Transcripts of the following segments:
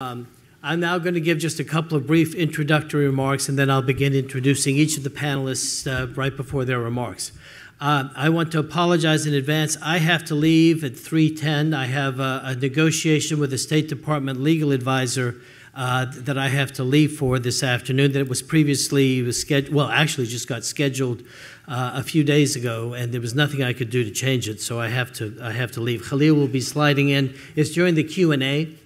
I'm now going to give just a couple of brief introductory remarks, and then I'll begin introducing each of the panelists right before their remarks. I want to apologize in advance. I have to leave at 3:10. I have a negotiation with the State Department legal advisor that I have to leave for this afternoon that was previously scheduled, well, actually just got scheduled a few days ago, and there was nothing I could do to change it, so I have to leave. Khalil will be sliding in. It's during the Q&A.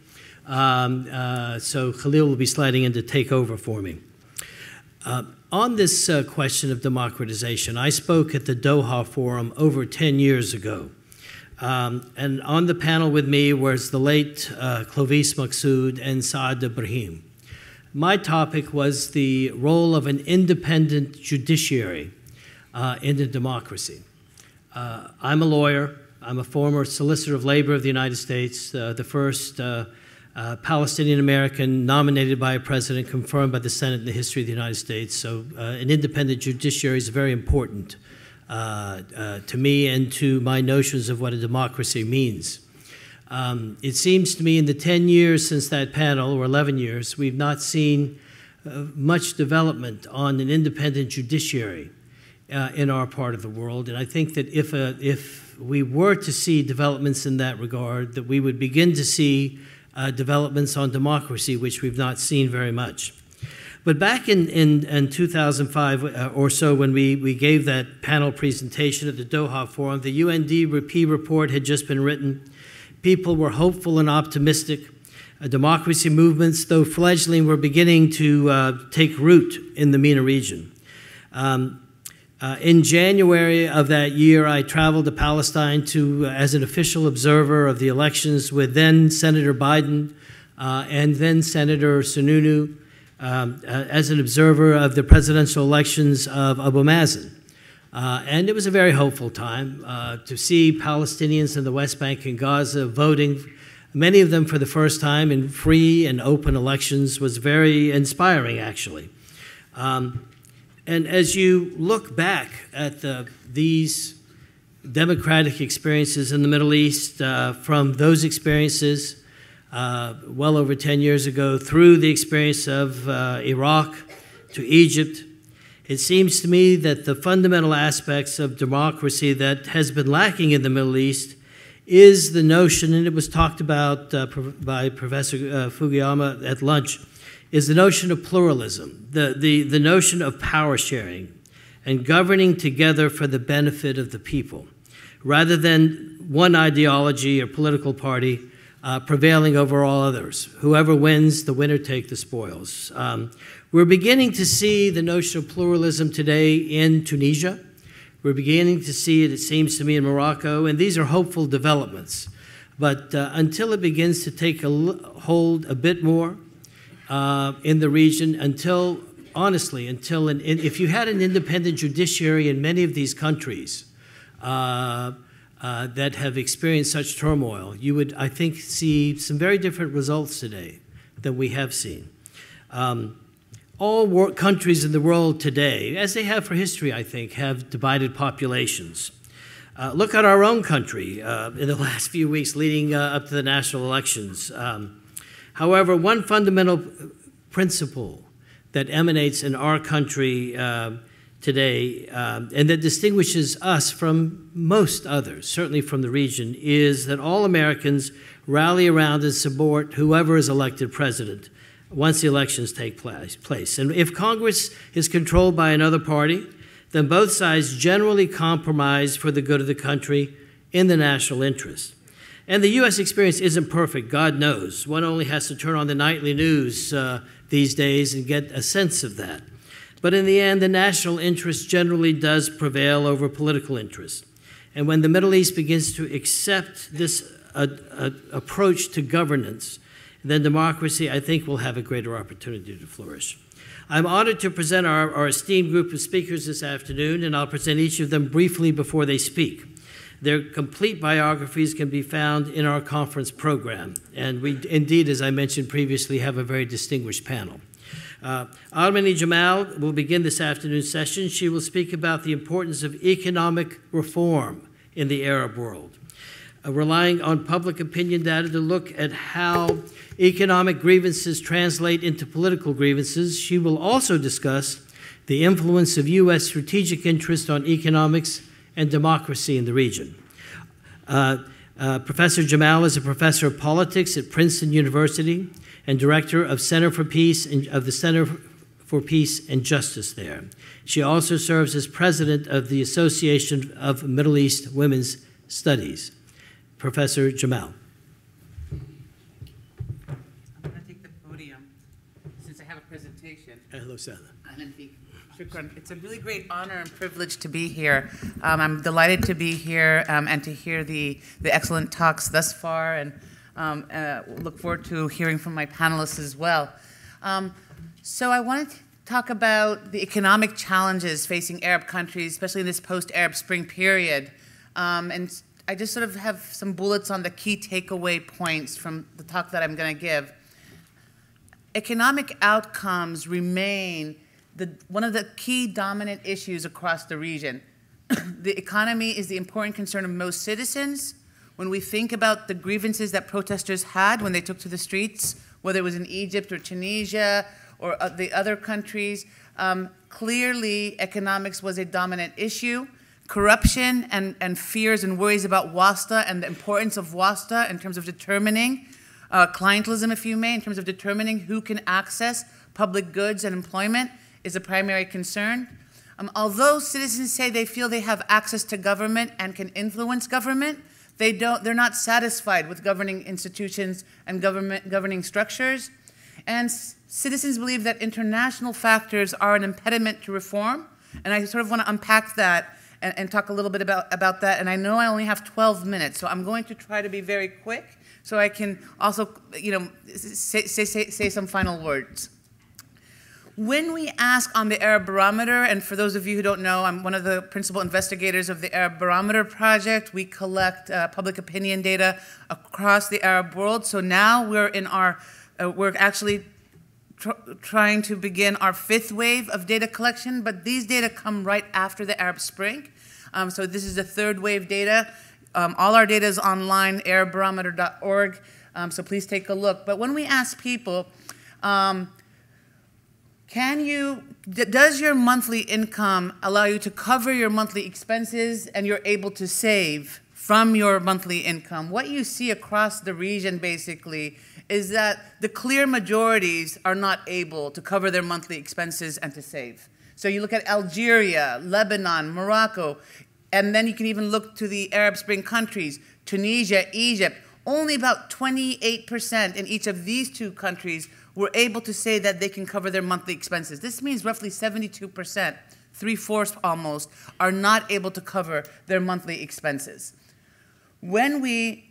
So Khalil will be sliding in to take over for me. On this question of democratization, I spoke at the Doha Forum over 10 years ago. And on the panel with me was the late Clovis Maqsood and Saad Ibrahim. My topic was the role of an independent judiciary in a democracy. I'm a lawyer. I'm a former Solicitor of Labor of the United States, the first Palestinian American nominated by a president, confirmed by the Senate in the history of the United States. So an independent judiciary is very important to me and to my notions of what a democracy means. It seems to me in the 10 years since that panel, or 11 years, we've not seen much development on an independent judiciary in our part of the world. And I think that if we were to see developments in that regard, that we would begin to see developments on democracy, which we've not seen very much. But back in 2005 or so, when we gave that panel presentation at the Doha Forum, the UNDP report had just been written. People were hopeful and optimistic. Democracy movements, though fledgling, were beginning to take root in the MENA region. In January of that year, I traveled to Palestine as an official observer of the elections with then Senator Biden and then Senator Sununu as an observer of the presidential elections of Abu Mazen. And it was a very hopeful time to see Palestinians in the West Bank and Gaza voting, many of them for the first time in free and open elections, was very inspiring, actually. And as you look back at these democratic experiences in the Middle East, from those experiences well over 10 years ago through the experience of Iraq to Egypt, it seems to me that the fundamental aspects of democracy that has been lacking in the Middle East is the notion, and it was talked about by Professor Fukuyama at lunch, is the notion of pluralism, the notion of power sharing and governing together for the benefit of the people, rather than one ideology or political party prevailing over all others. Whoever wins, the winner take the spoils. We're beginning to see the notion of pluralism today in Tunisia. We're beginning to see it seems to me, in Morocco, and these are hopeful developments. But until it begins to take hold a bit more, in the region, if you had an independent judiciary in many of these countries that have experienced such turmoil, you would, I think, see some very different results today than we have seen. All countries in the world today, as they have for history, I think, have divided populations. Look at our own country in the last few weeks leading up to the national elections. However, one fundamental principle that emanates in our country today and that distinguishes us from most others, certainly from the region, is that all Americans rally around and support whoever is elected president once the elections take place. And if Congress is controlled by another party, then both sides generally compromise for the good of the country in the national interest. And the U.S. experience isn't perfect, God knows. One only has to turn on the nightly news these days and get a sense of that. But in the end, the national interest generally does prevail over political interest. And when the Middle East begins to accept this approach to governance, then democracy, I think, will have a greater opportunity to flourish. I'm honored to present our esteemed group of speakers this afternoon, and I'll present each of them briefly before they speak. Their complete biographies can be found in our conference program. And we indeed, as I mentioned previously, have a very distinguished panel. Amaney Jamal will begin this afternoon's session. She will speak about the importance of economic reform in the Arab world. relying on public opinion data to look at how economic grievances translate into political grievances. She will also discuss the influence of U.S. strategic interest on economics and democracy in the region. Professor Jamal is a professor of politics at Princeton University and director of Center for Peace and of the Center for Peace and Justice there. She also serves as president of the Association of Middle East Women's Studies. Professor Jamal. I'm going to take the podium since I have a presentation. Hello, Sada. It's a really great honor and privilege to be here. I'm delighted to be here and to hear the excellent talks thus far, and look forward to hearing from my panelists as well. So I wanted to talk about the economic challenges facing Arab countries, especially in this post-Arab Spring period. And I just sort of have some bullets on the key takeaway points from the talk that I'm going to give. Economic outcomes remain one of the key dominant issues across the region. The economy is the important concern of most citizens. When we think about the grievances that protesters had when they took to the streets, whether it was in Egypt or Tunisia or the other countries, clearly economics was a dominant issue. Corruption and fears and worries about WASTA and the importance of WASTA in terms of determining clientelism, if you may, in terms of determining who can access public goods and employment is a primary concern. Although citizens say they feel they have access to government and can influence government, they're not satisfied with governing institutions and governing structures. And citizens believe that international factors are an impediment to reform. And I sort of want to unpack that and talk a little bit about that. And I know I only have 12 minutes, so I'm going to try to be very quick so I can also, say some final words. When we ask on the Arab Barometer, and for those of you who don't know, I'm one of the principal investigators of the Arab Barometer project. We collect public opinion data across the Arab world. So now we're in we're actually trying to begin our 5th wave of data collection, but these data come right after the Arab Spring. So this is the 3rd wave data. All our data is online, arabbarometer.org, so please take a look. But when we ask people, does your monthly income allow you to cover your monthly expenses and you're able to save from your monthly income? What you see across the region basically is that the clear majorities are not able to cover their monthly expenses and to save. So you look at Algeria, Lebanon, Morocco, and then you can even look to the Arab Spring countries, Tunisia, Egypt. Only about 28% in each of these 2 countries were able to say that they can cover their monthly expenses. This means roughly 72%, 3/4 almost, are not able to cover their monthly expenses. When we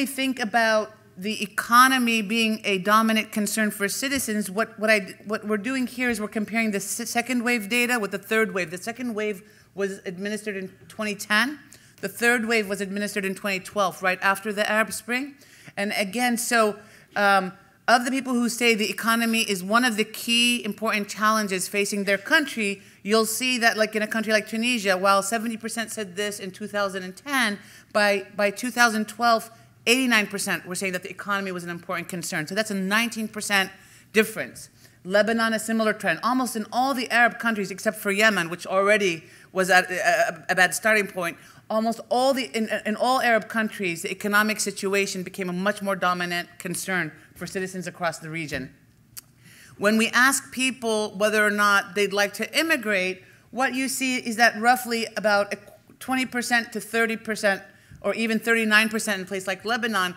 think about the economy being a dominant concern for citizens, what we're doing here is we're comparing the 2nd wave data with the 3rd wave. The 2nd wave was administered in 2010. The 3rd wave was administered in 2012, right after the Arab Spring. And again, so of the people who say the economy is one of the key important challenges facing their country, you'll see that like in a country like Tunisia, while 70% said this in 2010, by 2012, 89% were saying that the economy was an important concern. So that's a 19% difference. Lebanon, a similar trend. Almost in all the Arab countries except for Yemen, which already was at a bad starting point, almost all in all Arab countries, the economic situation became a much more dominant concern for citizens across the region. When we ask people whether or not they'd like to immigrate, what you see is that roughly about 20% to 30%, or even 39% in a place like Lebanon,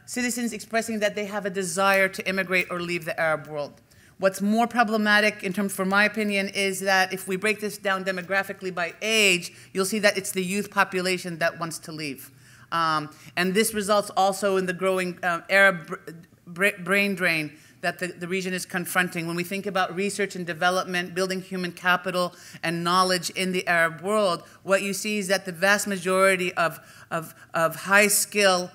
citizens expressing that they have a desire to immigrate or leave the Arab world. What's more problematic, for my opinion, is that if we break this down demographically by age, you'll see that it's the youth population that wants to leave. And this results also in the growing Arab brain drain that the region is confronting. When we think about research and development, building human capital and knowledge in the Arab world, what you see is that the vast majority of high-skill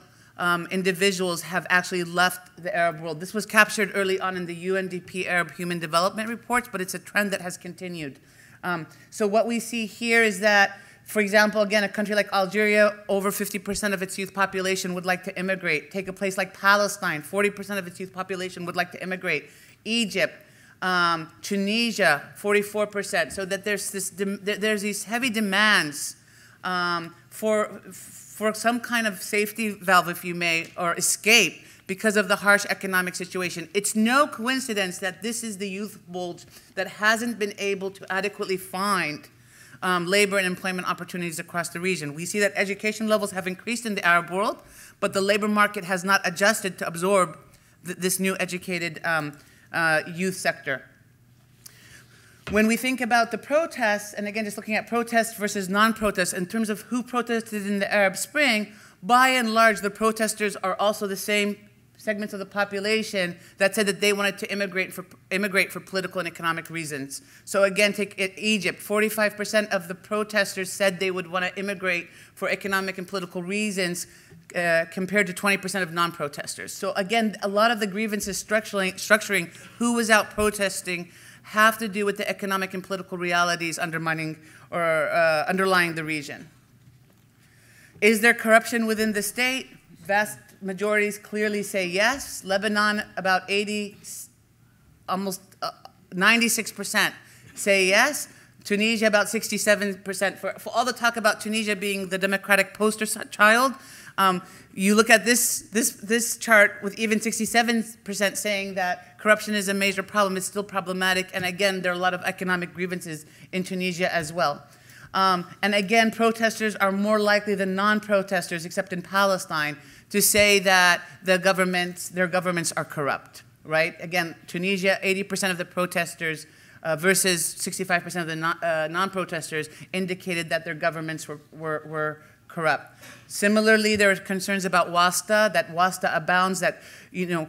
individuals have actually left the Arab world. This was captured early on in the UNDP Arab Human Development Reports, but it's a trend that has continued. So what we see here is that for example, again, a country like Algeria, over 50% of its youth population would like to immigrate. Take a place like Palestine, 40% of its youth population would like to immigrate. Egypt, Tunisia, 44%. So that there's these heavy demands for some kind of safety valve, if you may, or escape because of the harsh economic situation. It's no coincidence that this is the youth bulge that hasn't been able to adequately find labor and employment opportunities across the region. We see that education levels have increased in the Arab world, but the labor market has not adjusted to absorb this new educated youth sector. When we think about the protests, and again, just looking at protests versus non-protests, in terms of who protested in the Arab Spring, by and large, the protesters are also the same segments of the population that said that they wanted to immigrate for political and economic reasons. So again, take Egypt, 45% of the protesters said they would want to immigrate for economic and political reasons, compared to 20% of non-protesters. So again, a lot of the grievances structuring who was out protesting have to do with the economic and political realities undermining or underlying the region. Is there corruption within the state? Vast majorities clearly say yes. Lebanon, about 80, almost 96% say yes. Tunisia, about 67%. For all the talk about Tunisia being the democratic poster child, you look at this chart with even 67% saying that corruption is a major problem. It's still problematic. And again, there are a lot of economic grievances in Tunisia as well. And again, protesters are more likely than non-protesters, except in Palestine, to say that their governments are corrupt, right? Again, Tunisia, 80% of the protesters versus 65% of the non-protesters indicated that their governments were corrupt. Similarly, there are concerns about WASTA, that WASTA abounds, that, you know,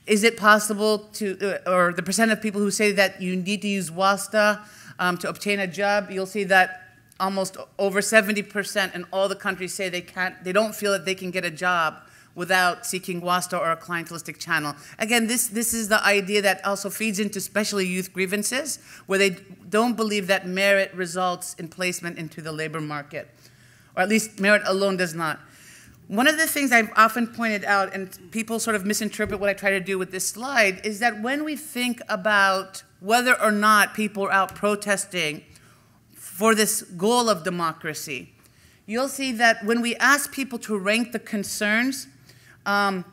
is it possible to, or the percent of people who say that you need to use WASTA to obtain a job, you'll see that almost over 70% in all the countries say they don't feel that they can get a job without seeking WASTA or a clientelistic channel. Again, this is the idea that also feeds into especially youth grievances, where they don't believe that merit results in placement into the labor market, or at least merit alone does not. One of the things I've often pointed out, and people sort of misinterpret what I try to do with this slide, is that when we think about whether or not people are out protesting for this goal of democracy, you'll see that when we ask people to rank the concerns, the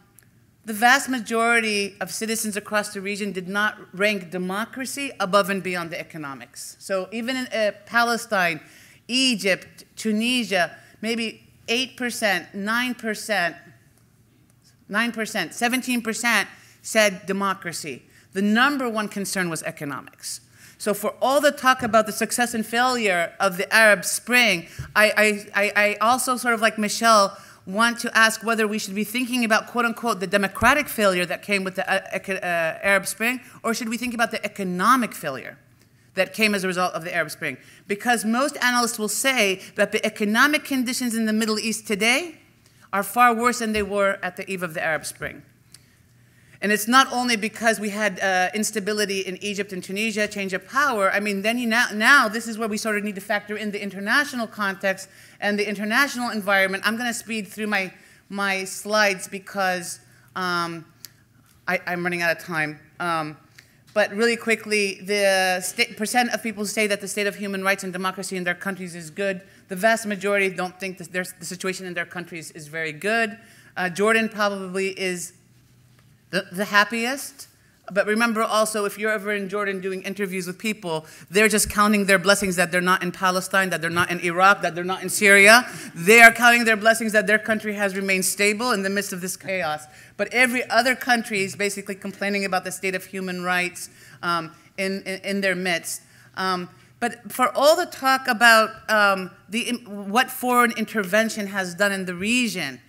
vast majority of citizens across the region did not rank democracy above and beyond the economics. So even in Palestine, Egypt, Tunisia, maybe 8%, 9%, 17% said democracy. The number one concern was economics. So for all the talk about the success and failure of the Arab Spring, I also, sort of like Michelle, want to ask whether we should be thinking about, quote unquote, the democratic failure that came with the Arab Spring, or should we think about the economic failure that came as a result of the Arab Spring? Because most analysts will say that the economic conditions in the Middle East today are far worse than they were at the eve of the Arab Spring. And it's not only because we had instability in Egypt and Tunisia, change of power. I mean, then now this is where we sort of need to factor in the international context and the international environment. I'm going to speed through my slides because I'm running out of time. But really quickly, the percent of people who say that the state of human rights and democracy in their countries is good, the vast majority don't think that the situation in their countries is very good. Jordan probably is the happiest. But remember also, if you're ever in Jordan doing interviews with people, they're just counting their blessings that they're not in Palestine, that they're not in Iraq, that they're not in Syria. They are counting their blessings that their country has remained stable in the midst of this chaos. But every other country is basically complaining about the state of human rights in their midst. But for all the talk about what foreign intervention has done in the region,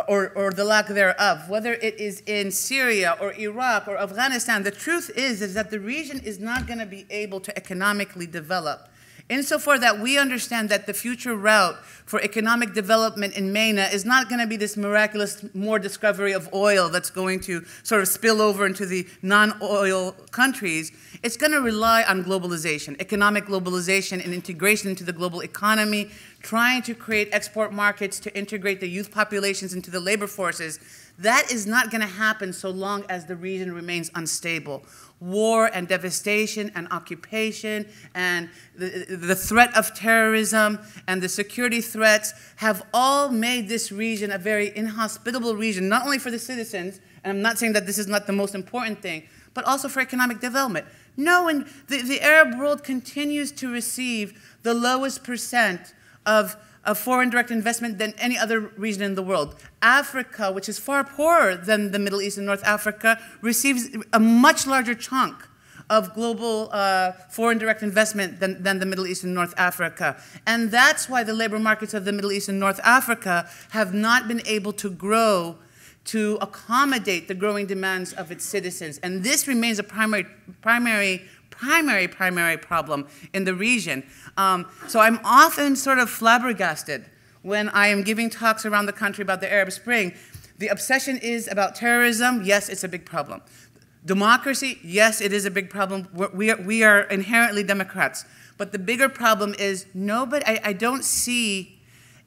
or the lack thereof, whether it is in Syria or Iraq or Afghanistan, the truth is that the region is not going to be able to economically develop Insofar that we understand that the future route for economic development in MENA is not going to be this miraculous more discovery of oil that's going to sort of spill over into the non-oil countries. It's going to rely on globalization, economic globalization and integration into the global economy, trying to create export markets to integrate the youth populations into the labor forces. That is not going to happen so long as the region remains unstable. War and devastation and occupation and the threat of terrorism and the security threats have all made this region a very inhospitable region, not only for the citizens, and I'm not saying that this is not the most important thing, but also for economic development. No, and the Arab world continues to receive the lowest percent of foreign direct investment than any other region in the world. Africa, which is far poorer than the Middle East and North Africa, receives a much larger chunk of global foreign direct investment than the Middle East and North Africa. And that's why the labor markets of the Middle East and North Africa have not been able to grow to accommodate the growing demands of its citizens. And this remains a primary problem in the region. So I'm often sort of flabbergasted when I am giving talks around the country about the Arab Spring. The obsession is about terrorism. Yes, it's a big problem. Democracy, yes, it is a big problem. We are inherently Democrats. But the bigger problem is I don't see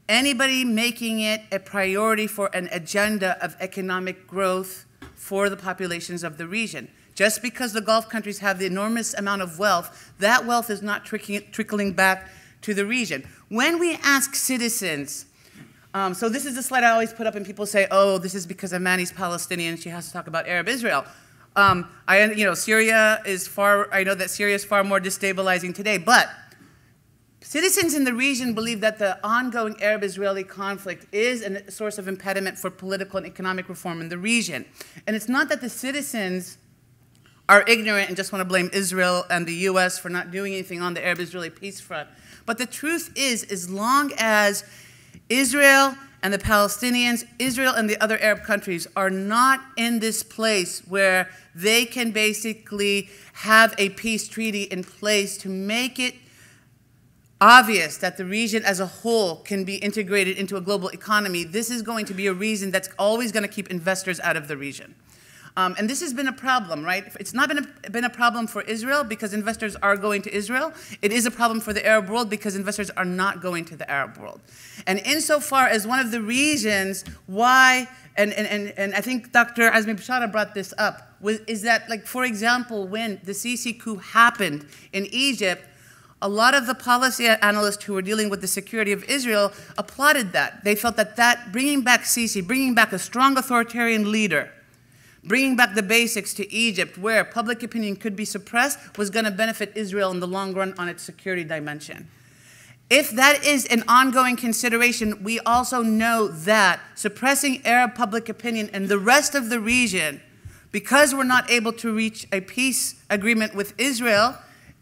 anybody making it a priority for an agenda of economic growth for the populations of the region. Just because the Gulf countries have the enormous amount of wealth, that wealth is not trickling back to the region. When we ask citizens, so this is the slide I always put up and people say, oh, this is because Amaney's Palestinian, she has to talk about Arab Israel. Syria is I know that Syria is far more destabilizing today, but citizens in the region believe that the ongoing Arab-Israeli conflict is a source of impediment for political and economic reform in the region. And it's not that the citizens are ignorant and just want to blame Israel and the US for not doing anything on the Arab-Israeli peace front. But the truth is, as long as Israel and the Palestinians, Israel and the other Arab countries are not in this place where they can basically have a peace treaty in place to make it obvious that the region as a whole can be integrated into a global economy, this is going to be a reason that's always going to keep investors out of the region. And this has been a problem, right? It's not been a problem for Israel because investors are going to Israel. It is a problem for the Arab world because investors are not going to the Arab world. And insofar as one of the reasons why, and I think Dr. Azmi Bishara brought this up, is that, like, for example, when the Sisi coup happened in Egypt, a lot of the policy analysts who were dealing with the security of Israel applauded that. They felt that bringing back Sisi, bringing back a strong authoritarian leader, bringing back the basics to Egypt where public opinion could be suppressed was going to benefit Israel in the long run on its security dimension. If that is an ongoing consideration, we also know that suppressing Arab public opinion in the rest of the region, because we're not able to reach a peace agreement with Israel,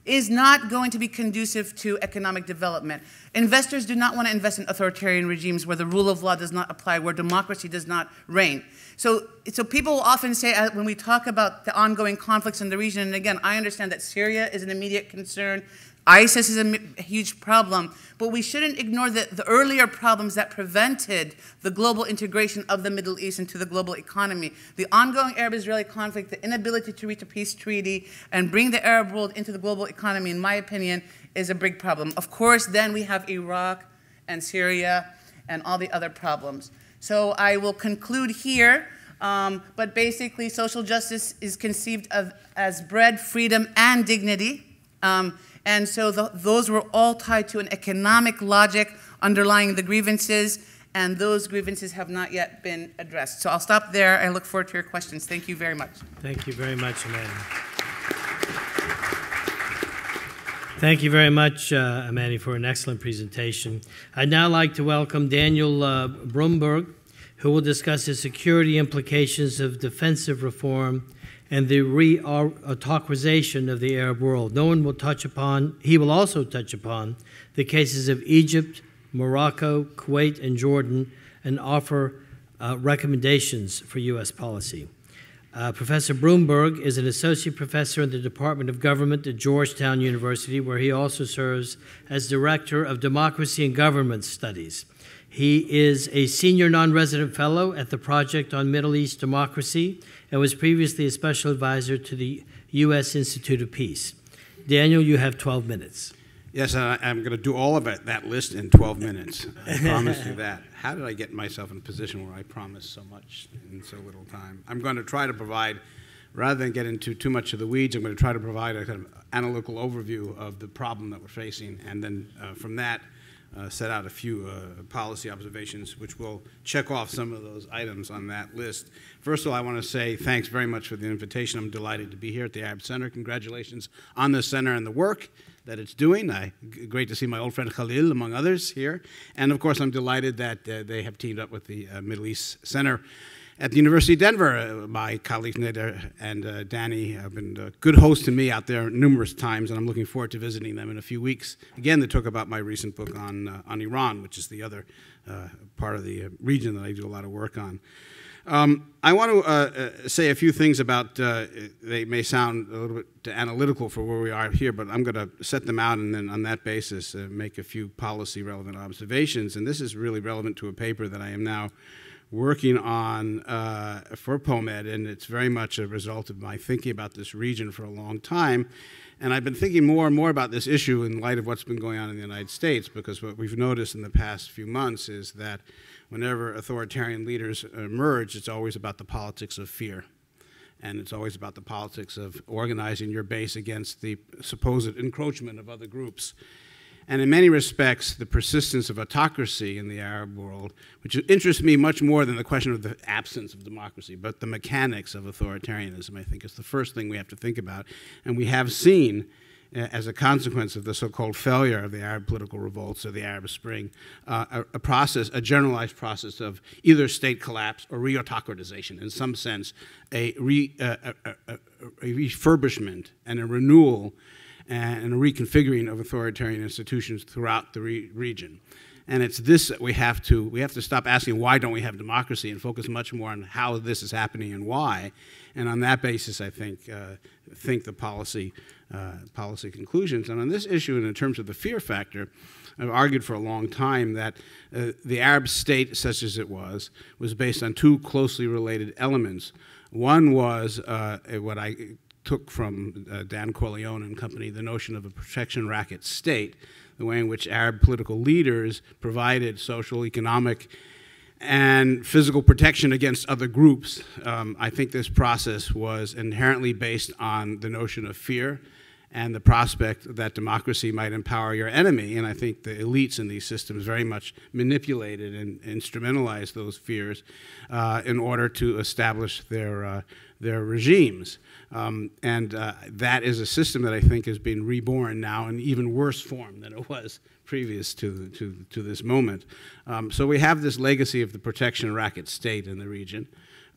is not going to be conducive to economic development. Investors do not want to invest in authoritarian regimes where the rule of law does not apply, where democracy does not reign. So people will often say, when we talk about the ongoing conflicts in the region, and again, I understand that Syria is an immediate concern, ISIS is a huge problem, but we shouldn't ignore the earlier problems that prevented the global integration of the Middle East into the global economy. The ongoing Arab-Israeli conflict, the inability to reach a peace treaty and bring the Arab world into the global economy, in my opinion, is a big problem. Of course, then we have Iraq and Syria and all the other problems. So I will conclude here, but basically social justice is conceived of as bread, freedom, and dignity. And so those were all tied to an economic logic underlying the grievances, and those grievances have not yet been addressed. So I'll stop there. I look forward to your questions. Thank you very much. Thank you very much, Amaney. Thank you very much, Amaney, for an excellent presentation. I'd now like to welcome Daniel Brumberg, who will discuss the security implications of defensive reform and the re-autocratization of the Arab world. He will also touch upon the cases of Egypt, Morocco, Kuwait, and Jordan, and offer recommendations for U.S. policy. Professor Brumberg is an associate professor in the Department of Government at Georgetown University, where he also serves as director of Democracy and Government Studies. He is a senior non-resident fellow at the Project on Middle East Democracy and was previously a special advisor to the U.S. Institute of Peace. Daniel, you have 12 minutes. Yes, I'm going to do all of that list in 12 minutes. I promise you that. How did I get myself in a position where I promise so much in so little time? I'm going to try to provide, rather than get into too much of the weeds, I'm going to try to provide a kind of analytical overview of the problem that we're facing, and then from that, set out a few policy observations which will check off some of those items on that list. First of all, I want to say thanks very much for the invitation. I'm delighted to be here at the Arab Center. Congratulations on the center and the work that it's doing. Great to see my old friend Khalil, among others, here. And of course, I'm delighted that they have teamed up with the Middle East Center at the University of Denver. My colleagues Neda and Danny have been good hosts to me out there numerous times, and I'm looking forward to visiting them in a few weeks. Again, to talk about my recent book on Iran, which is the other part of the region that I do a lot of work on. I want to say a few things about, they may sound a little bit analytical for where we are here, but I'm going to set them out and then on that basis make a few policy relevant observations. And this is really relevant to a paper that I am now working on for POMED, and it's very much a result of my thinking about this region for a long time. And I've been thinking more and more about this issue in light of what's been going on in the United States, because what we've noticed in the past few months is that whenever authoritarian leaders emerge, it's always about the politics of fear. And it's always about the politics of organizing your base against the supposed encroachment of other groups. And in many respects, the persistence of autocracy in the Arab world, which interests me much more than the question of the absence of democracy, but the mechanics of authoritarianism, I think, is the first thing we have to think about. And we have seen, as a consequence of the so-called failure of the Arab political revolts or the Arab Spring, a generalized process of either state collapse or re-autocratization, in some sense, a refurbishment and a renewal and a reconfiguring of authoritarian institutions throughout the region. And it's this that we have to stop asking why don't we have democracy and focus much more on how this is happening and why. And on that basis, I think the policy conclusions. And on this issue, and in terms of the fear factor, I've argued for a long time that the Arab state, such as it was based on two closely related elements. One was what I took from Dan Corleone and company, the notion of a protection racket state, the way in which Arab political leaders provided social, economic, and physical protection against other groups. I think this process was inherently based on the notion of fear and the prospect that democracy might empower your enemy. And I think the elites in these systems very much manipulated and instrumentalized those fears in order to establish their regimes. That is a system that I think has been reborn now in even worse form than it was previous to this moment. So we have this legacy of the protection racket state in the region.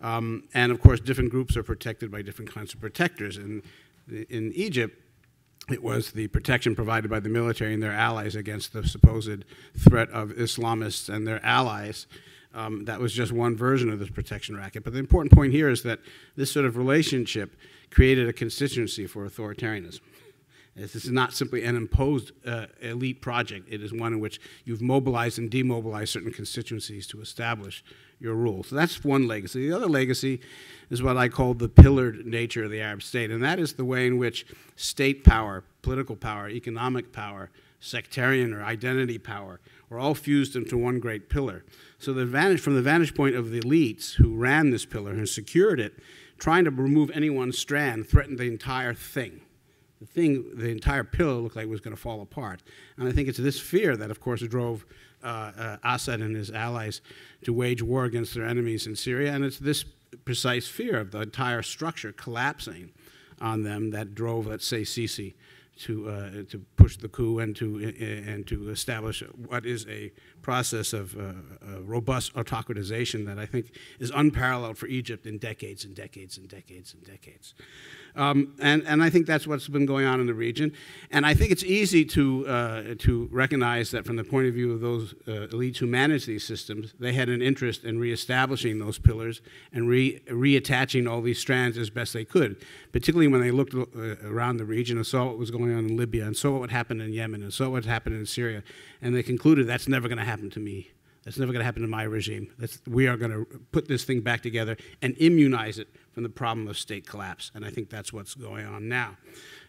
And of course, different groups are protected by different kinds of protectors. In Egypt, it was the protection provided by the military and their allies against the supposed threat of Islamists and their allies. That was just one version of this protection racket. But the important point here is that this sort of relationship created a constituency for authoritarianism. This is not simply an imposed elite project. It is one in which you've mobilized and demobilized certain constituencies to establish your rule. So that's one legacy. The other legacy is what I call the pillared nature of the Arab state, and that is the way in which state power, political power, economic power, sectarian or identity power were all fused into one great pillar. So from the vantage point of the elites who ran this pillar and secured it, trying to remove any one strand threatened the entire thing. The entire pillar looked like it was going to fall apart. And I think it's this fear that, of course, drove Assad and his allies to wage war against their enemies in Syria. And it's this precise fear of the entire structure collapsing on them that drove, let's say, Sisi to push the coup and to establish what is a process of robust autocratization that I think is unparalleled for Egypt in decades and decades and decades and decades. And I think that's what's been going on in the region. And I think it's easy to recognize that from the point of view of those elites who manage these systems, they had an interest in reestablishing those pillars and reattaching all these strands as best they could, particularly when they looked around the region and saw what was going on in Libya and saw what happened in Yemen and saw what happened in Syria. And they concluded, that's never going to happen to me. That's never going to happen to my regime. We are going to put this thing back together and immunize it from the problem of state collapse. And I think that's what's going on now.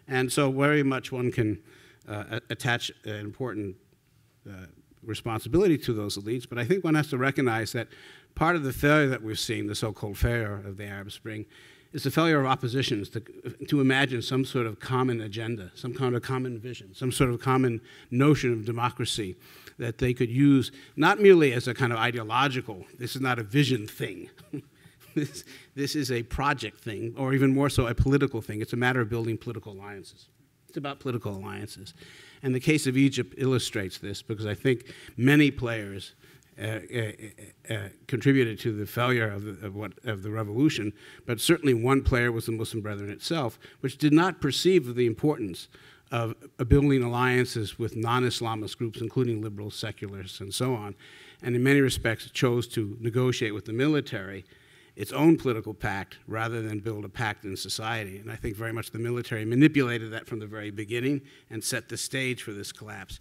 And so very much one can attach an important responsibility to those elites, but I think one has to recognize that part of the failure that we've seen, the so-called failure of the Arab Spring, is the failure of oppositions to imagine some sort of common agenda, some kind of common vision, some sort of common notion of democracy that they could use not merely as a kind of ideological, this is not a vision thing, this is a project thing, or even more so a political thing. It's a matter of building political alliances. It's about political alliances. And the case of Egypt illustrates this because I think many players contributed to the failure of the revolution, but certainly one player was the Muslim Brethren itself, which did not perceive the importance of building alliances with non-Islamist groups, including liberals, secularists, and so on, and in many respects chose to negotiate with the military its own political pact rather than build a pact in society. And I think very much the military manipulated that from the very beginning and set the stage for this collapse.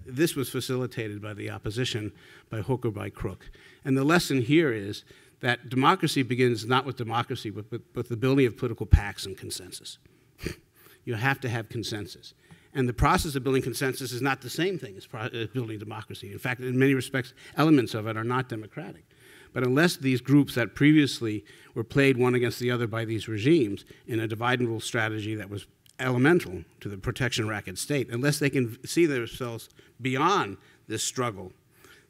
This was facilitated by the opposition, by hook or by crook. And the lesson here is that democracy begins not with democracy, but with the building of political pacts and consensus. You have to have consensus. And the process of building consensus is not the same thing as building democracy. In fact, in many respects, elements of it are not democratic. But unless these groups that previously were played one against the other by these regimes in a divide and rule strategy that was elemental to the protection racket state, unless they can see themselves beyond this struggle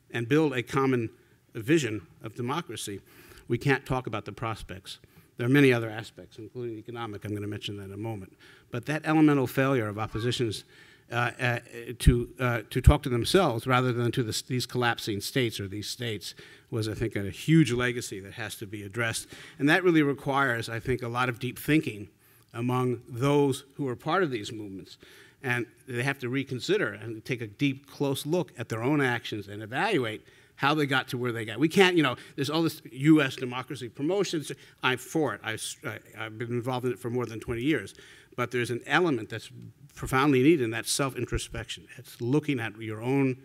and build a common vision of democracy, we can't talk about the prospects. There are many other aspects, including economic. I'm going to mention that in a moment. But that elemental failure of oppositions to talk to themselves rather than to these collapsing states or these states was, I think, a huge legacy that has to be addressed. And that really requires, I think, a lot of deep thinking among those who are part of these movements. And they have to reconsider and take a deep, close look at their own actions and evaluate how they got to where they got. We can't, there's all this U.S. democracy promotions. I'm for it. I've been involved in it for more than 20 years. But there's an element that's profoundly needed, and that's self-introspection. It's looking at your own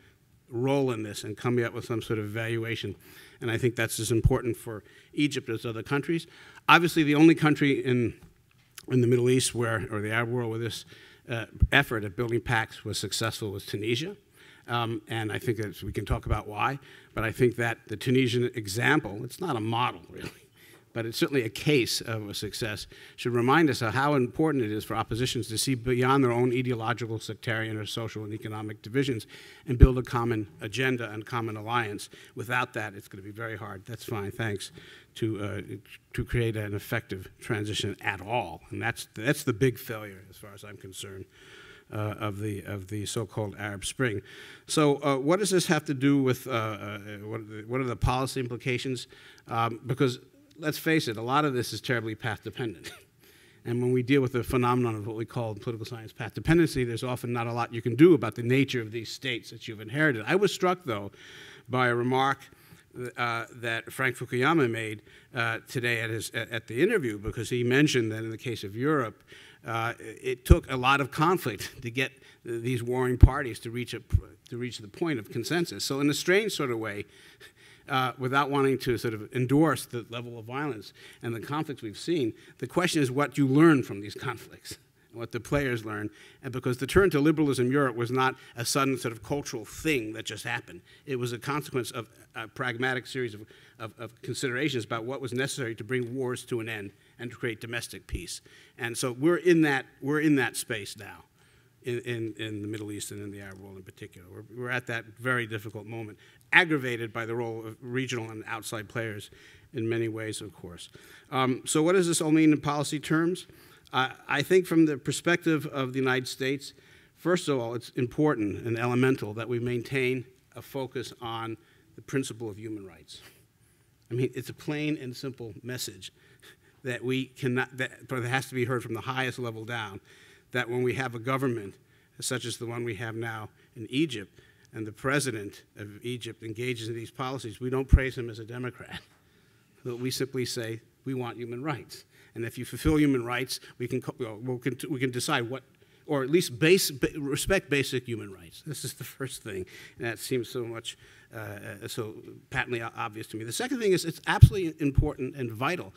role in this and coming up with some sort of evaluation. And I think that's as important for Egypt as other countries. Obviously, the only country in the Middle East or the Arab world where this effort at building pacts was successful was Tunisia. And I think that we can talk about why, but I think that the Tunisian example, it's not a model really, but it's certainly a case of a success, should remind us of how important it is for oppositions to see beyond their own ideological, sectarian, or social and economic divisions and build a common agenda and common alliance. Without that, it's going to be very hard. That's fine, thanks, to create an effective transition at all. And that's the big failure, as far as I'm concerned, of the so-called Arab Spring. So what does this have to do with, what are the policy implications? Because let's face it, a lot of this is terribly path dependent. And when we deal with the phenomenon of what we call political science path dependency, there's often not a lot you can do about the nature of these states that you've inherited. I was struck, though, by a remark that Frank Fukuyama made today at the interview, because he mentioned that in the case of Europe, it took a lot of conflict to get these warring parties to reach the point of consensus. So in a strange sort of way, without wanting to sort of endorse the level of violence and the conflicts we've seen, the question is what you learn from these conflicts, what the players learn. And because the turn to liberalism in Europe was not a sudden sort of cultural thing that just happened. It was a consequence of a pragmatic series of considerations about what was necessary to bring wars to an end and to create domestic peace. And so we're in that space now in the Middle East and in the Arab world in particular. We're at that very difficult moment, aggravated by the role of regional and outside players in many ways, of course. So what does this all mean in policy terms? I think from the perspective of the United States, first of all, it's important and elemental that we maintain a focus on the principle of human rights. I mean, it's a plain and simple message that we cannot, but it has to be heard from the highest level down, that when we have a government such as the one we have now in Egypt, and the president of Egypt engages in these policies, we don't praise him as a Democrat. But we simply say, we want human rights. And if you fulfill human rights, we can decide what, or at least respect basic human rights. This is the first thing, and that seems so much, so patently obvious to me. The second thing is it's absolutely important and vital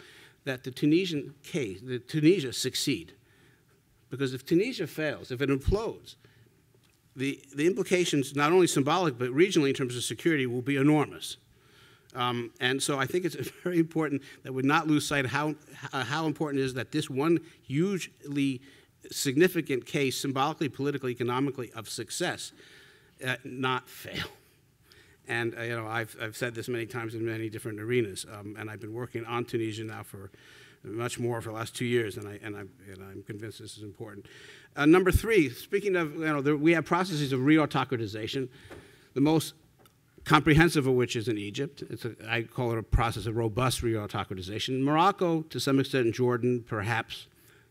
that the Tunisian case, that Tunisia succeed. Because if Tunisia fails, if it implodes, the implications, not only symbolic, but regionally in terms of security, will be enormous. And so I think it's very important that we not lose sight of how important it is that this one hugely significant case, symbolically, politically, economically, of success, not fail. And you know, I've said this many times in many different arenas, and I've been working on Tunisia now for much more for the last 2 years, and I'm convinced this is important. Number three, speaking of, you know, we have processes of re-autocratization, the most comprehensive of which is in Egypt. I call it a process of robust re-autocratization. Morocco, to some extent, and Jordan, perhaps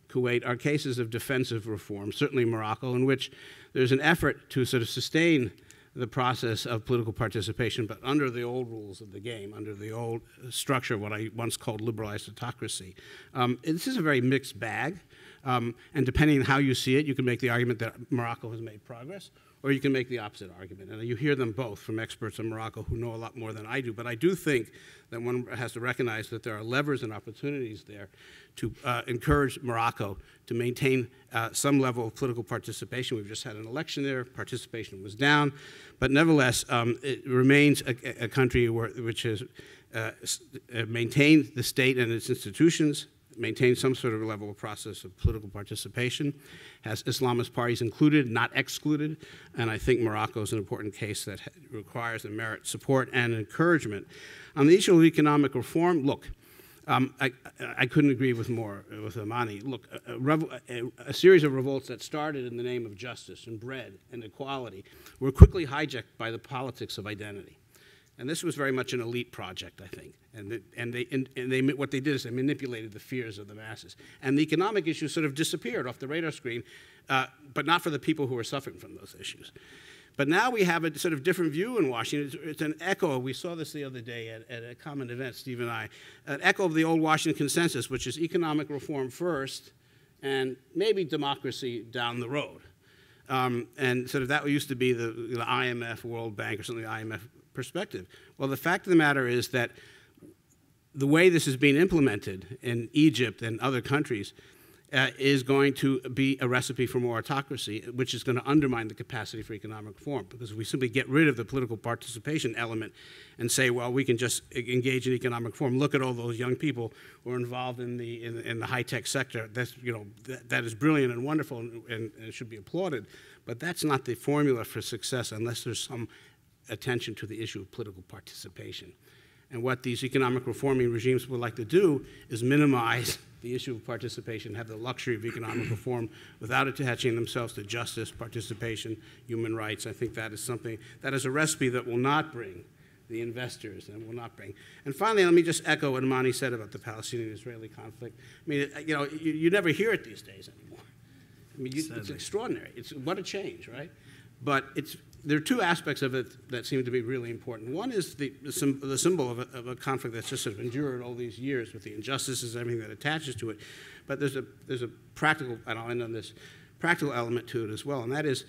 Kuwait, are cases of defensive reform, certainly Morocco, in which there's an effort to sort of sustain the process of political participation, but under the old rules of the game, under the old structure of what I once called liberalized autocracy. This is a very mixed bag, and depending on how you see it, you can make the argument that Morocco has made progress, or you can make the opposite argument. And you hear them both from experts in Morocco who know a lot more than I do. But I do think that one has to recognize that there are levers and opportunities there to encourage Morocco to maintain some level of political participation. We've just had an election there. Participation was down. But nevertheless, it remains a country which has maintained the state and its institutions, maintain some sort of level of process of political participation, has Islamist parties included, not excluded, and I think Morocco is an important case that requires and merits support and encouragement. On the issue of economic reform, look, I couldn't agree with more with Amaney. Look, a series of revolts that started in the name of justice and bread and equality were quickly hijacked by the politics of identity. And this was very much an elite project, I think. And what they did is they manipulated the fears of the masses. And the economic issues sort of disappeared off the radar screen, but not for the people who were suffering from those issues. But now we have a sort of different view in Washington. It's an echo. We saw this the other day at a common event, Steve and I, an echo of the old Washington consensus, which is economic reform first and maybe democracy down the road. And sort of that used to be the IMF, World Bank, or something, the IMF perspective. Well, the fact of the matter is that the way this is being implemented in Egypt and other countries is going to be a recipe for more autocracy, which is going to undermine the capacity for economic reform. Because if we simply get rid of the political participation element and say, well, we can just engage in economic reform, look at all those young people who are involved in the high-tech sector. That's, you know, that is brilliant and wonderful and it should be applauded. But that's not the formula for success unless there's some attention to the issue of political participation. And what these economic reforming regimes would like to do is minimize the issue of participation, have the luxury of economic reform without attaching themselves to justice, participation, human rights. I think that is something, that is a recipe that will not bring the investors and will not bring. And finally, let me just echo what Amaney said about the Palestinian-Israeli conflict. I mean, you know, you never hear it these days anymore. I mean, it's extraordinary. It's what a change, right? But there are two aspects of it that seem to be really important. One is the symbol of a conflict that's just sort of endured all these years with the injustices and everything that attaches to it. But there's a practical, and I'll end on this, practical element to it as well, and that is,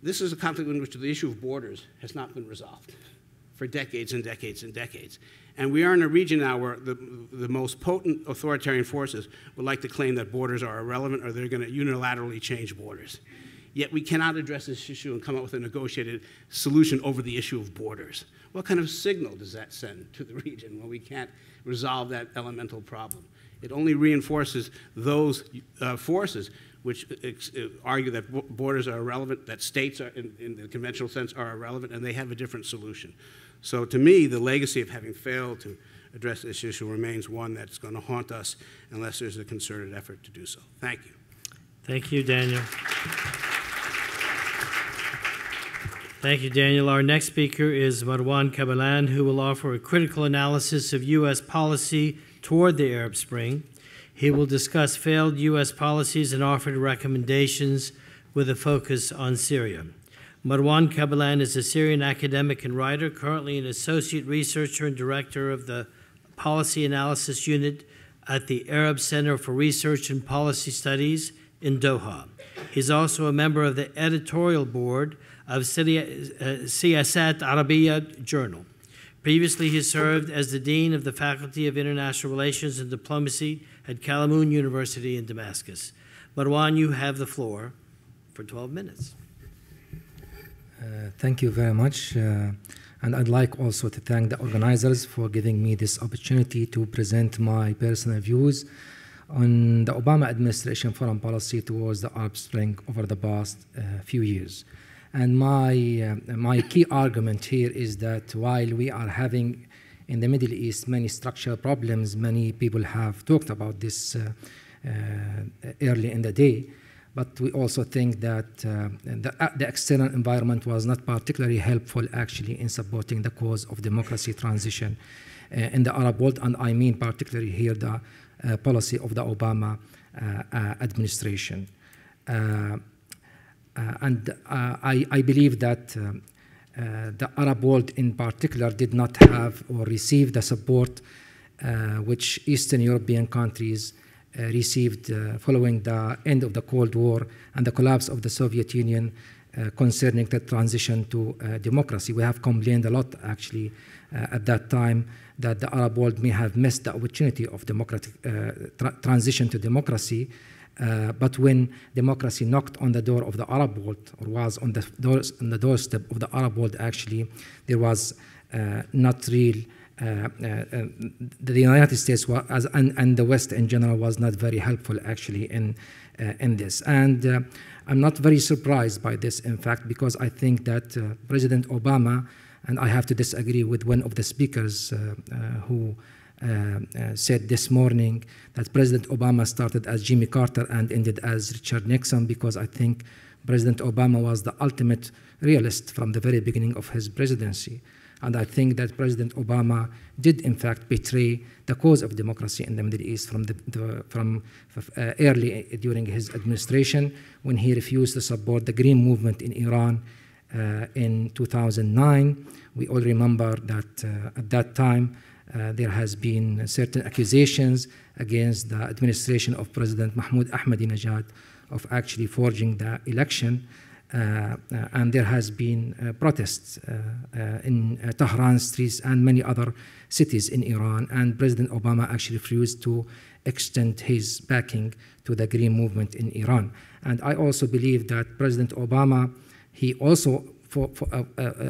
this is a conflict in which the issue of borders has not been resolved for decades and decades and decades. And we are in a region now where the most potent authoritarian forces would like to claim that borders are irrelevant or they're going to unilaterally change borders. Yet we cannot address this issue and come up with a negotiated solution over the issue of borders. What kind of signal does that send to the region when we can't resolve that elemental problem? It only reinforces those forces which argue that borders are irrelevant, that states are, in the conventional sense, are irrelevant, and they have a different solution. So to me, the legacy of having failed to address this issue remains one that's going to haunt us unless there's a concerted effort to do so. Thank you. Thank you, Daniel. Thank you, Daniel. Our next speaker is Marwan Kabalan, who will offer a critical analysis of U.S. policy toward the Arab Spring. He will discuss failed U.S. policies and offer recommendations with a focus on Syria. Marwan Kabalan is a Syrian academic and writer, currently an associate researcher and director of the Policy Analysis Unit at the Arab Center for Research and Policy Studies in Doha. He's also a member of the editorial board of Siyasat Arabiya Journal. Previously, he served as the Dean of the Faculty of International Relations and Diplomacy at Kalamoun University in Damascus. Marwan, you have the floor for 12 minutes. Thank you very much. And I'd like also to thank the organizers for giving me this opportunity to present my personal views on the Obama administration foreign policy towards the Arab Spring over the past few years. And my key argument here is that while we are having in the Middle East many structural problems, many people have talked about this early in the day, but we also think that the external environment was not particularly helpful actually in supporting the cause of democracy transition in the Arab world, and I mean particularly here the policy of the Obama administration. I believe that the Arab world in particular did not have or receive the support which Eastern European countries received following the end of the Cold War and the collapse of the Soviet Union concerning the transition to democracy. We have complained a lot actually at that time that the Arab world may have missed the opportunity of democratic transition to democracy. But when democracy knocked on the door of the Arab world, or was on the doorstep of the Arab world, actually, there was not real. The United States and the West in general was not very helpful actually in this. And I'm not very surprised by this, in fact, because I think that President Obama, and I have to disagree with one of the speakers who said this morning that President Obama started as Jimmy Carter and ended as Richard Nixon, because I think President Obama was the ultimate realist from the very beginning of his presidency. And I think that President Obama did, in fact, betray the cause of democracy in the Middle East from early during his administration, when he refused to support the Green Movement in Iran in 2009. We all remember that at that time, there has been certain accusations against the administration of President Mahmoud Ahmadinejad of actually forging the election, and there has been protests in Tehran streets and many other cities in Iran, and President Obama actually refused to extend his backing to the Green Movement in Iran. And I also believe that President Obama, he also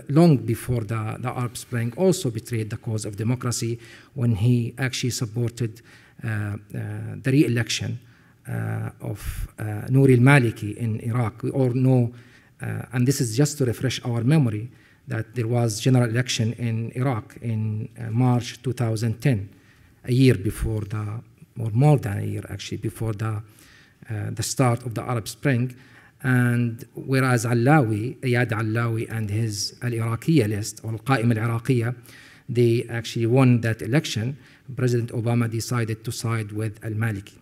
long before the Arab Spring, also betrayed the cause of democracy when he actually supported the re-election of Nouri al-Maliki in Iraq. We all know, and this is just to refresh our memory, that there was general election in Iraq in March 2010, a year before or more than a year actually, before the start of the Arab Spring. And whereas Iyad Allawi and his Al-Iraqiyya list, or Al-Qa'im Al-Iraqiyya, they actually won that election, President Obama decided to side with al-Maliki.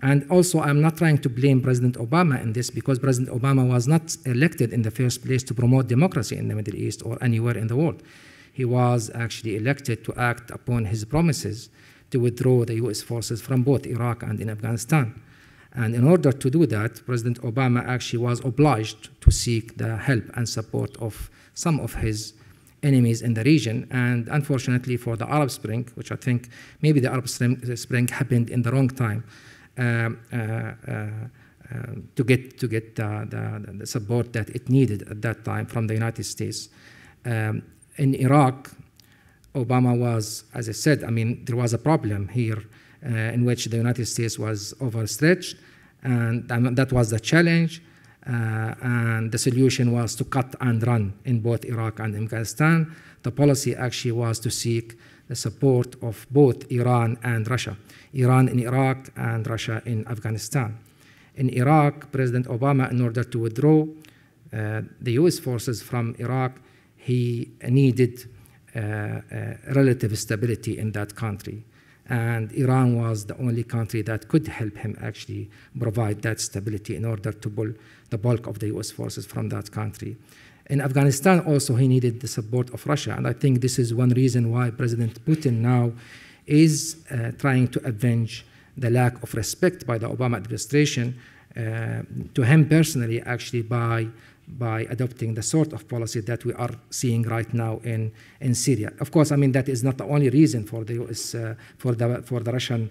And also, I'm not trying to blame President Obama in this, because President Obama was not elected in the first place to promote democracy in the Middle East or anywhere in the world. He was actually elected to act upon his promises to withdraw the US forces from both Iraq and in Afghanistan. And in order to do that, President Obama actually was obliged to seek the help and support of some of his enemies in the region. And unfortunately for the Arab Spring, which I think maybe the Arab Spring happened in the wrong time, to get the support that it needed at that time from the United States. In Iraq, Obama was, as I said, I mean, there was a problem here in which the United States was overstretched, and that was the challenge. And the solution was to cut and run in both Iraq and Afghanistan. The policy actually was to seek the support of both Iran and Russia. Iran in Iraq and Russia in Afghanistan. In Iraq, President Obama, in order to withdraw the US forces from Iraq, he needed relative stability in that country. And Iran was the only country that could help him actually provide that stability in order to pull the bulk of the US forces from that country. In Afghanistan also, he needed the support of Russia. And I think this is one reason why President Putin now is trying to avenge the lack of respect by the Obama administration to him personally, actually, by adopting the sort of policy that we are seeing right now in Syria. Of course, I mean, that is not the only reason for the US, for the Russian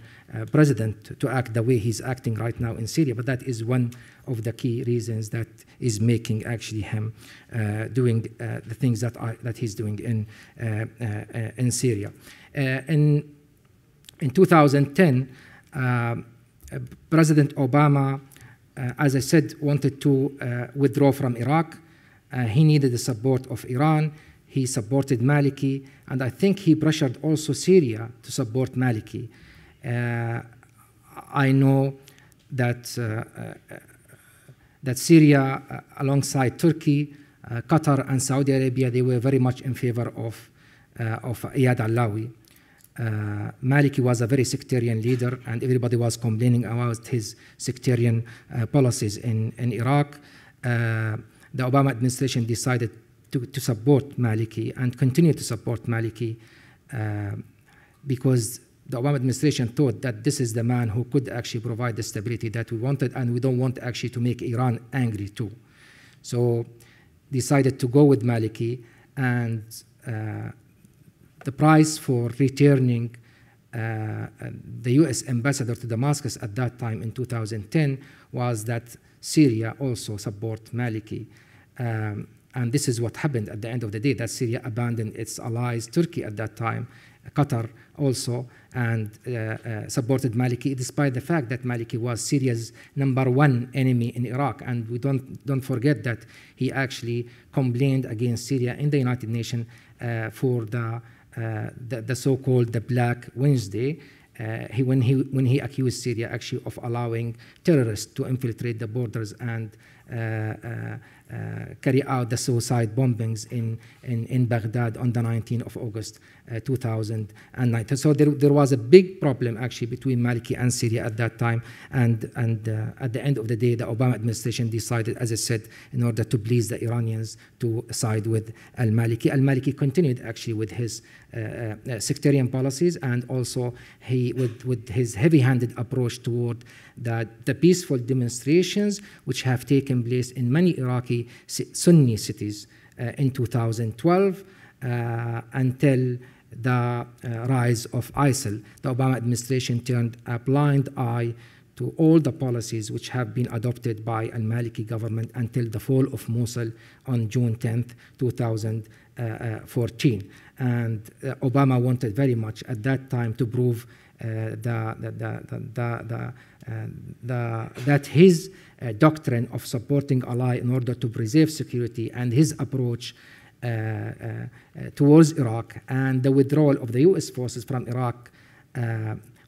president to act the way he's acting right now in Syria, but that is one of the key reasons that is making actually him doing the things that he's doing in Syria. In 2010, President Obama, as I said, wanted to withdraw from Iraq. He needed the support of Iran. He supported Maliki, and I think he pressured also Syria to support Maliki. I know that Syria, alongside Turkey, Qatar, and Saudi Arabia, they were very much in favor of Iyad Allawi. Maliki was a very sectarian leader, and everybody was complaining about his sectarian policies in Iraq. The Obama administration decided to support Maliki and continue to support Maliki because the Obama administration thought that this is the man who could actually provide the stability that we wanted, and we don't want actually to make Iran angry too. So decided to go with Maliki, and the price for returning the US ambassador to Damascus at that time in 2010 was that Syria also support Maliki. And this is what happened at the end of the day, that Syria abandoned its allies, Turkey at that time, Qatar also, and supported Maliki, despite the fact that Maliki was Syria's #1 enemy in Iraq. And we don't forget that he actually complained against Syria in the United Nations for the so-called the Black Wednesday, when he accused Syria actually of allowing terrorists to infiltrate the borders and carry out the suicide bombings in Baghdad on the 19th of August 2009. So there was a big problem actually between Maliki and Syria at that time, and at the end of the day, the Obama administration decided, as I said, in order to please the Iranians, to side with al-Maliki. Al-Maliki continued actually with his sectarian policies, and also with his heavy-handed approach toward the peaceful demonstrations which have taken place in many Iraqi Sunni cities in 2012 until the rise of ISIL. The Obama administration turned a blind eye to all the policies which have been adopted by al-Maliki government until the fall of Mosul on June 10th, 2014. And Obama wanted very much at that time to prove that his doctrine of supporting ally in order to preserve security and his approach towards Iraq and the withdrawal of the US forces from Iraq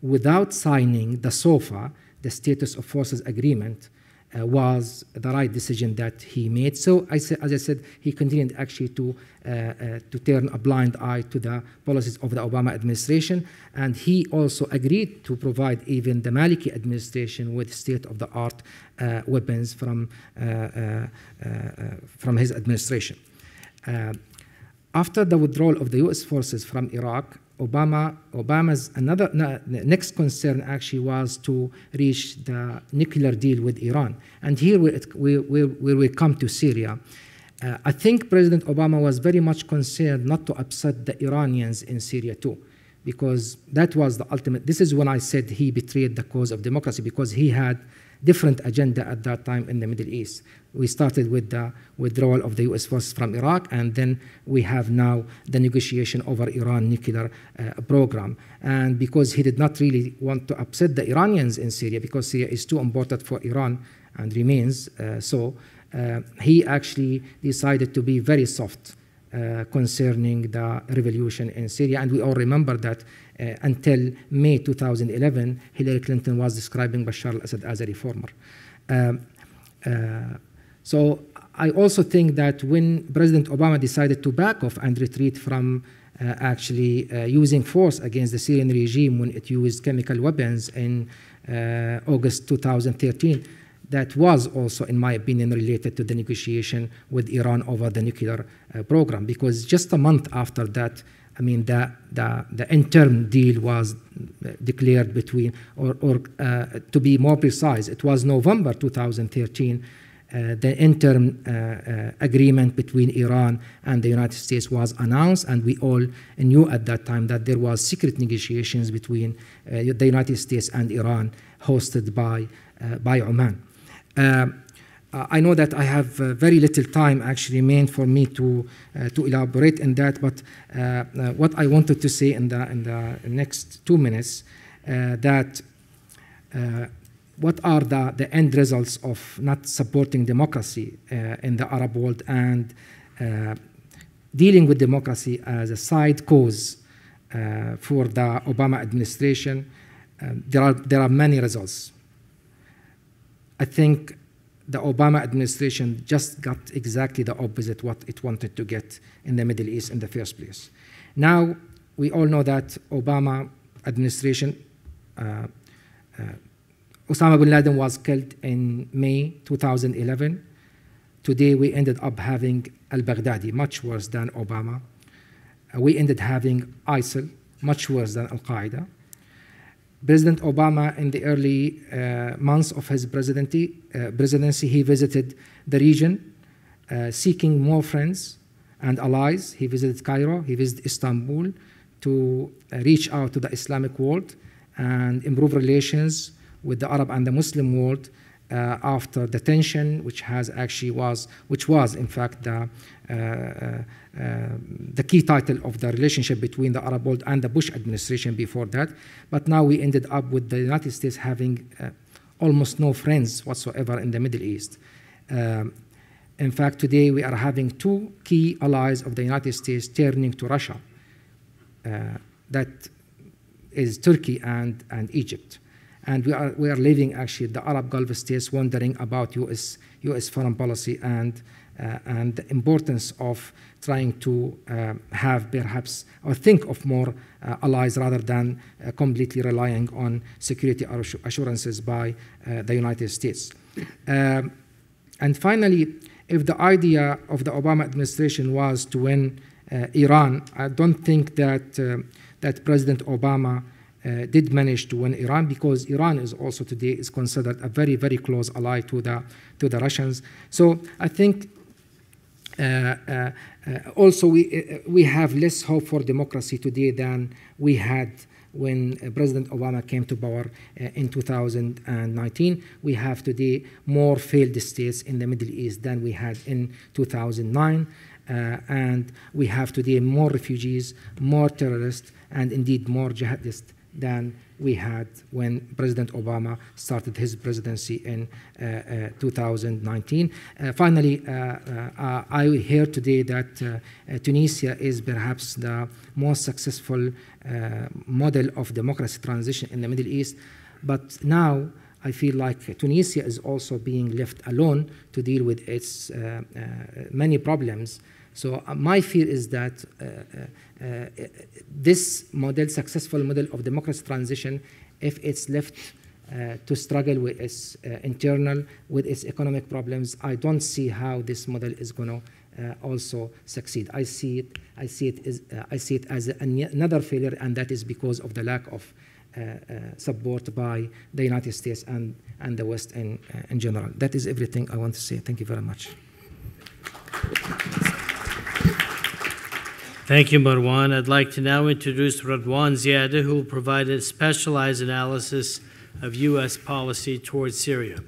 without signing the SOFA, the Status of Forces Agreement, was the right decision that he made. So, as I said, he continued actually to turn a blind eye to the policies of the Obama administration, and he also agreed to provide even the Maliki administration with state-of-the-art weapons from his administration. After the withdrawal of the U.S. forces from Iraq, Obama's next concern actually was to reach the nuclear deal with Iran. And here we come to Syria. I think President Obama was very much concerned not to upset the Iranians in Syria too, because that was the ultimate. This is when I said he betrayed the cause of democracy, because he had different agenda at that time in the Middle East. We started with the withdrawal of the U.S. forces from Iraq, and then we have now the negotiation over Iran nuclear program. And because he did not really want to upset the Iranians in Syria, because Syria is too important for Iran and remains so, he actually decided to be very soft concerning the revolution in Syria. And we all remember that until May 2011, Hillary Clinton was describing Bashar al-Assad as a reformer. So I also think that when President Obama decided to back off and retreat from actually using force against the Syrian regime when it used chemical weapons in August 2013, that was also, in my opinion, related to the negotiation with Iran over the nuclear program, because just a month after that, I mean, the interim deal was declared between, or to be more precise, it was November 2013, the interim agreement between Iran and the United States was announced, and we all knew at that time that there was secret negotiations between the United States and Iran hosted by Oman. I know that I have very little time actually meant for me to elaborate on that, but what I wanted to say in the next 2 minutes, that what are the end results of not supporting democracy in the Arab world and dealing with democracy as a side cause for the Obama administration. There are many results. I think the Obama administration just got exactly the opposite what it wanted to get in the Middle East in the first place. Now, we all know that Obama administration, Osama bin Laden was killed in May 2011. Today, we ended up having al-Baghdadi, much worse than Obama. We ended having ISIL, much worse than Al-Qaeda. President Obama, in the early months of his presidency, he visited the region seeking more friends and allies. He visited Cairo, he visited Istanbul to reach out to the Islamic world and improve relations with the Arab and the Muslim world after the tension, which was in fact the key title of the relationship between the Arab world and the Bush administration before that. But now we ended up with the United States having almost no friends whatsoever in the Middle East. In fact, today we are having two key allies of the United States turning to Russia. That is Turkey and Egypt. And we are leaving actually the Arab Gulf states wondering about U.S. foreign policy and the importance of trying to have perhaps or think of more allies rather than completely relying on security assurances by the United States. And finally, if the idea of the Obama administration was to win Iran, I don't think that President Obama did manage to win Iran, because Iran is also today is considered a very, very close ally to the Russians. So I think also we have less hope for democracy today than we had when President Obama came to power in 2019. We have today more failed states in the Middle East than we had in 2009. And we have today more refugees, more terrorists, and indeed more jihadists than we had when President Obama started his presidency in 2019. Finally, I hear today that Tunisia is perhaps the most successful model of democracy transition in the Middle East, but now I feel like Tunisia is also being left alone to deal with its many problems. So my fear is that this model, successful model of democracy transition, if it's left to struggle with its internal, with its economic problems, I don't see how this model is going to also succeed. I see it as another failure, and that is because of the lack of support by the United States and the West in general. That is everything I want to say. Thank you very much. Thank you, Marwan. I'd like to now introduce Radwan Ziadeh, who will provide a specialized analysis of U.S. policy towards Syria.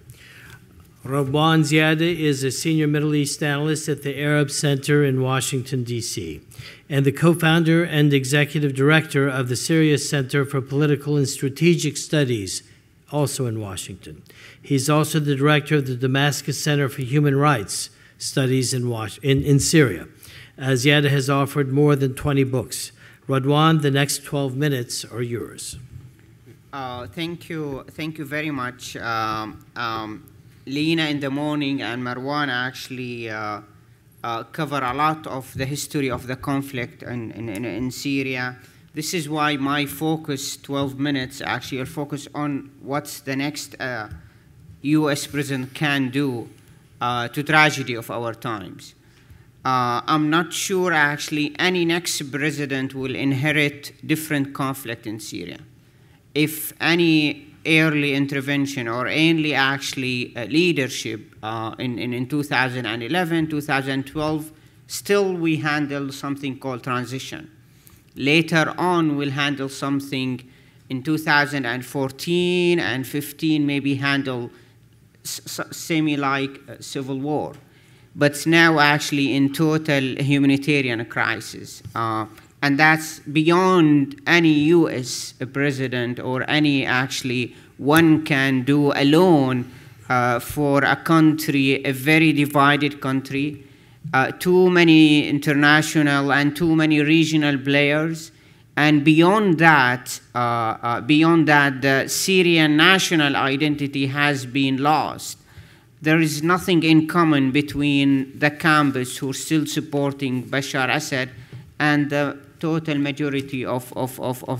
Radwan Ziadeh is a senior Middle East analyst at the Arab Center in Washington, D.C., and the co-founder and executive director of the Syria Center for Political and Strategic Studies, also in Washington. He's also the director of the Damascus Center for Human Rights Studies in Syria. Ziadeh has offered more than 20 books. Radwan, the next 12 minutes are yours. Thank you very much. Lena in the morning and Marwan actually cover a lot of the history of the conflict in Syria. This is why my focus, 12 minutes, actually will focus on what's the next U.S. president can do to tragedy of our times. I'm not sure actually any next president will inherit different conflict in Syria. If any early intervention or only actually leadership in 2011, 2012, still we handle something called transition. Later on, we'll handle something in 2014 and 15, maybe handle semi-like civil war. But now actually in total humanitarian crisis. And that's beyond any US president or any actually one can do alone for a country, a very divided country, too many international and too many regional players. And beyond that, the Syrian national identity has been lost. There is nothing in common between the camps who are still supporting Bashar Assad and the total majority of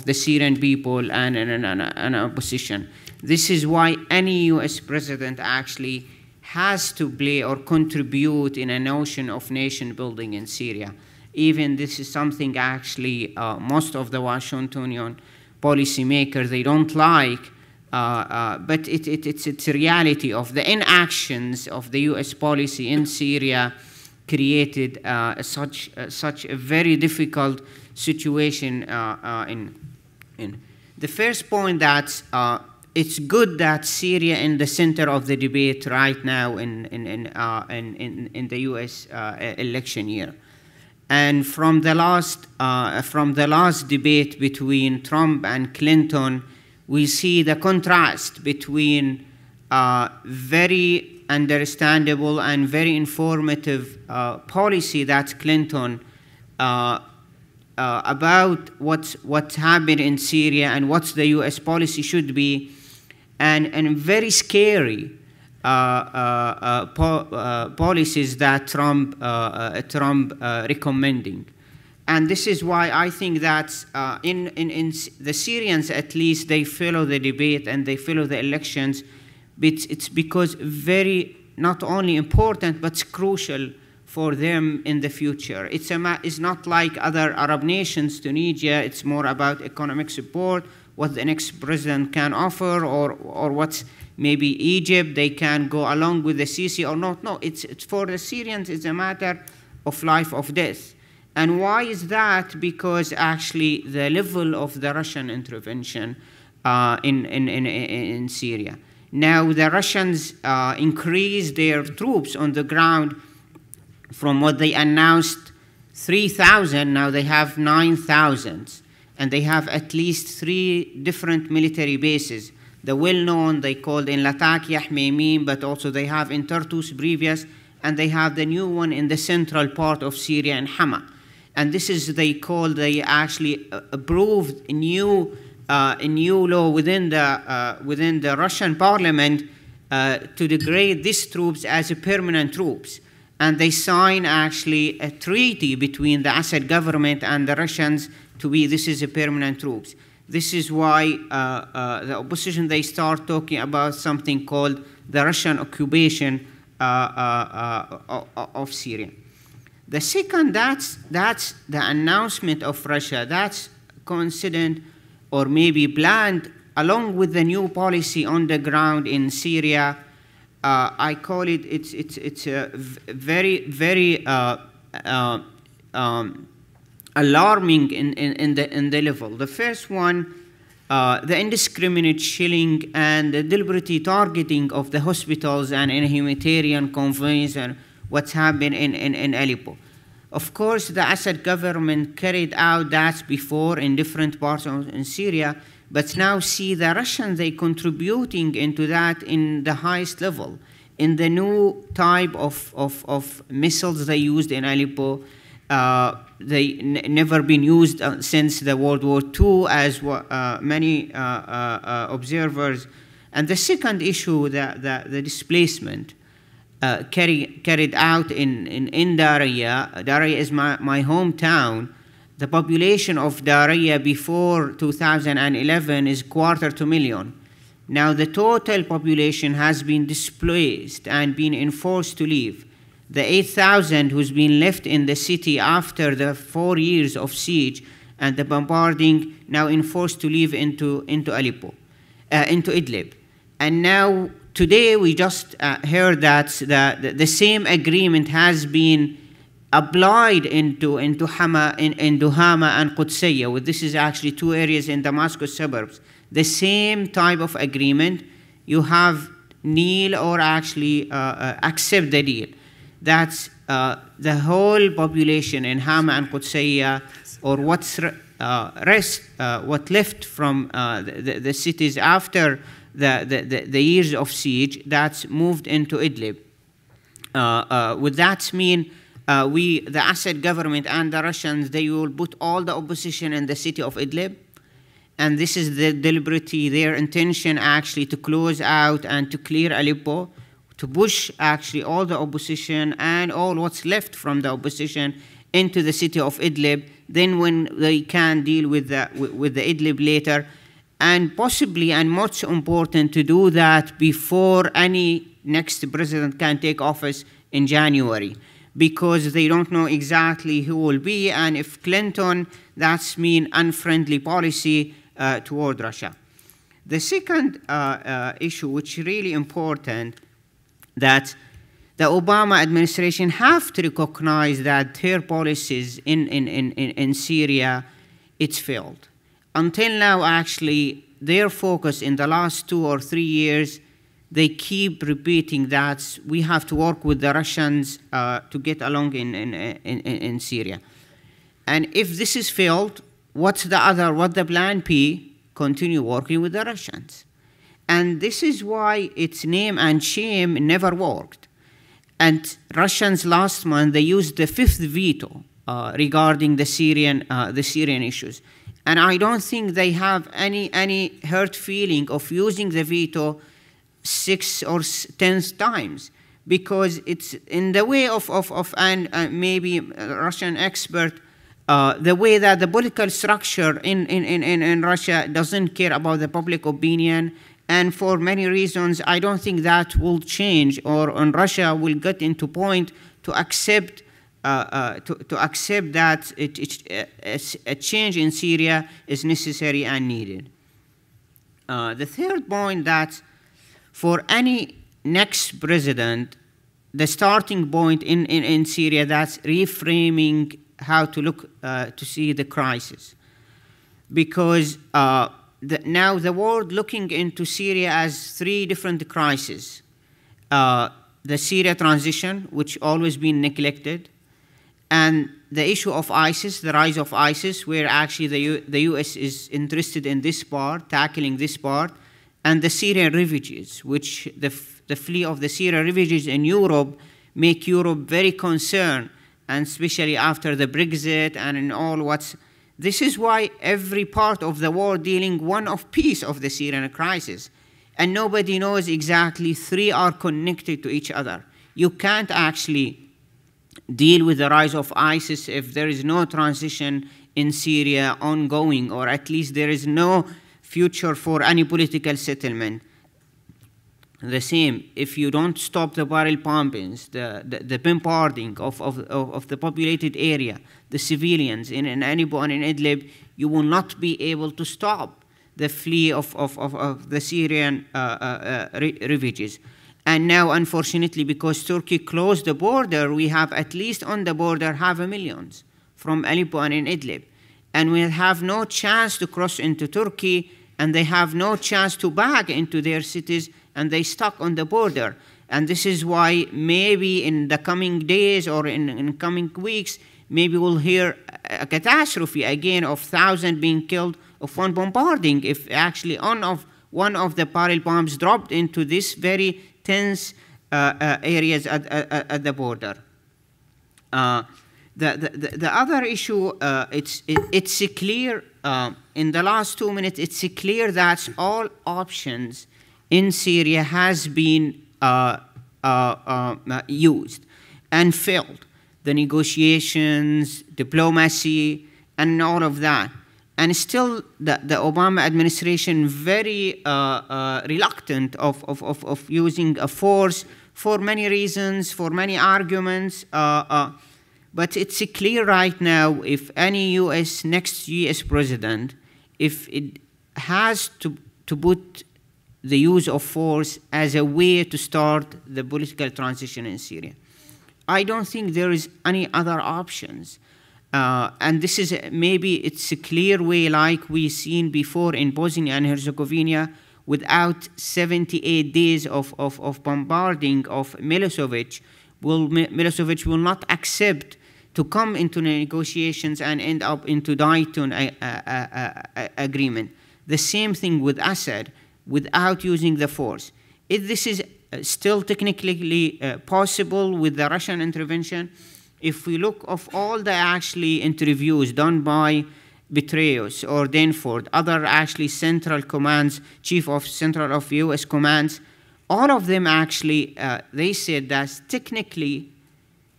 the Syrian people and opposition. This is why any US president actually has to play or contribute in a notion of nation building in Syria. Even this is something actually most of the Washingtonian policymakers, they don't like, but it's a reality of the inactions of the US policy in Syria created such a very difficult situation in. The first point that it's good that Syria in the center of the debate right now in the U.S. Election year, and from the last debate between Trump and Clinton, we see the contrast between very understandable and very informative policy that Clinton about what's happened in Syria and what the U.S. policy should be, and very scary policies that Trump recommending. And this is why I think that in the Syrians, at least, they follow the debate and they follow the elections. But it's because very not only important, but it's crucial for them in the future. It's not like other Arab nations, Tunisia. It's more about economic support, what the next president can offer, or what's maybe Egypt, they can go along with the Sisi or not. No, it's for the Syrians, it's a matter of life or death. And why is that? Because actually the level of the Russian intervention in Syria. Now the Russians increased their troops on the ground from what they announced 3,000, now they have 9,000. And they have at least 3 different military bases. The well-known, they called in Latakia, Hmeimim, but also they have in Tartus previous, and they have the new one in the central part of Syria in Hama. And this is, they actually approved a new law within the Russian parliament to degrade these troops as permanent troops. And they sign actually a treaty between the Assad government and the Russians to be, this is a permanent troops. This is why the opposition, they start talking about something called the Russian occupation of Syria. The second, that's the announcement of Russia. That's coincident or maybe planned along with the new policy on the ground in Syria. I call it, it's a very, very alarming in the level. The first one, the indiscriminate shelling and the deliberate targeting of the hospitals and in humanitarian convoys and what's happened in Aleppo. Of course, the Assad government carried out that before in different parts in Syria, but now see the Russians, they contributing into that in the highest level. In the new type of missiles they used in Aleppo, they never been used since the World War II, as many observers. And the second issue, the displacement carried out in Daraya. Daraya is my hometown. The population of Daraya before 2011 is 250,000. Now the total population has been displaced and been enforced to leave. The 8,000 who's been left in the city after the 4 years of siege and the bombarding, now enforced to leave into Aleppo, into Idlib. And now today we just heard that the same agreement has been applied into Hama and Qudsiyya. This is actually 2 areas in Damascus suburbs. The same type of agreement. You have kneel or actually accept the deal. That's the whole population in Hama and Qudsiyya, or what's what left from the cities after the years of siege, that's moved into Idlib. Would that mean the Assad government and the Russians, they will put all the opposition in the city of Idlib? And this is deliberately their intention, actually, to close out and to clear Aleppo, to push actually all the opposition and all what's left from the opposition into the city of Idlib. Then when they can deal with the Idlib later, and possibly, and most important, to do that before any next president can take office in January, because they don't know exactly who will be, and if Clinton, that's mean unfriendly policy toward Russia. The second issue, which is really important, that the Obama administration have to recognize that their policies in Syria, it's failed. Until now, actually, their focus in the last 2 or 3 years, they keep repeating that we have to work with the Russians to get along in Syria. And if this is failed, what's the plan B? Continue working with the Russians. And this is why its name and shame never worked. And Russians last month, they used the 5th veto regarding the Syrian issues. And I don't think they have any hurt feeling of using the veto 6th or 10th times, because it's in the way of maybe a Russian expert, the way that the political structure in Russia doesn't care about the public opinion, and for many reasons, I don't think that will change, or Russia will get into point to accept that a change in Syria is necessary and needed. The third point, that for any next president, the starting point in Syria, that's reframing how to look to see the crisis. Because now the world looking into Syria as 3 different crises. The Syria transition, which always been neglected, and the issue of ISIS, the rise of ISIS, where actually the US is interested in this part, tackling this part, and the Syrian refugees, which the flee of the Syrian refugees in Europe make Europe very concerned, and especially after the Brexit and in all what's. This is why every part of the world dealing one of piece of the Syrian crisis, and nobody knows exactly 3 are connected to each other. You can't actually deal with the rise of ISIS if there is no transition in Syria ongoing, or at least there is no future for any political settlement. The same, if you don't stop the barrel bombings, the bombarding of the populated area, the civilians in Aleppo and in Idlib, you will not be able to stop the flee of the Syrian refugees. And now, unfortunately, because Turkey closed the border, we have at least on the border 500,000 from Aleppo and in Idlib. And we have no chance to cross into Turkey, and they have no chance to back into their cities, and they stuck on the border. And this is why maybe in the coming days or in coming weeks, maybe we'll hear a catastrophe again of 1,000 being killed of one bombarding, if actually one of the barrel bombs dropped into this very tense areas at the border. The other issue, it's clear, in the last 2 minutes, it's clear that all options in Syria has been used and failed. The negotiations, diplomacy, and all of that. And still, the Obama administration very reluctant of using a force for many reasons, for many arguments. But it's clear right now, if any next U.S. president, if it has to put the use of force as a way to start the political transition in Syria. I don't think there is any other options. And this is maybe it's a clear way like we've seen before in Bosnia and Herzegovina, without 78 days of bombarding of Milosevic will not accept to come into negotiations and end up into Dayton agreement. The same thing with Assad, without using the force. If this is still technically possible with the Russian intervention, if we look of all the actually interviews done by Petraeus or Danford, other actually central commands, chief of central of U.S. commands, all of them actually, they said that technically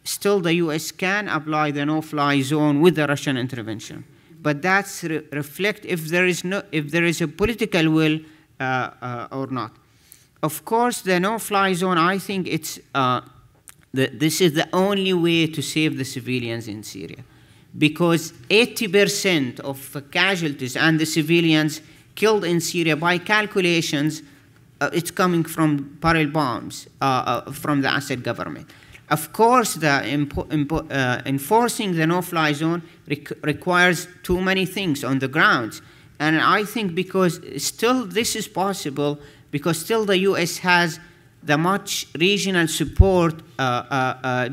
still the U.S. can apply the no-fly zone with the Russian intervention. But that's reflect if there is a political will or not. Of course, the no-fly zone, I think it's this is the only way to save the civilians in Syria, because 80% of casualties and the civilians killed in Syria, by calculations, it's coming from barrel bombs from the Assad government. Of course, the enforcing the no-fly zone requires too many things on the ground. And I think because still this is possible, because still the U.S. has the much regional support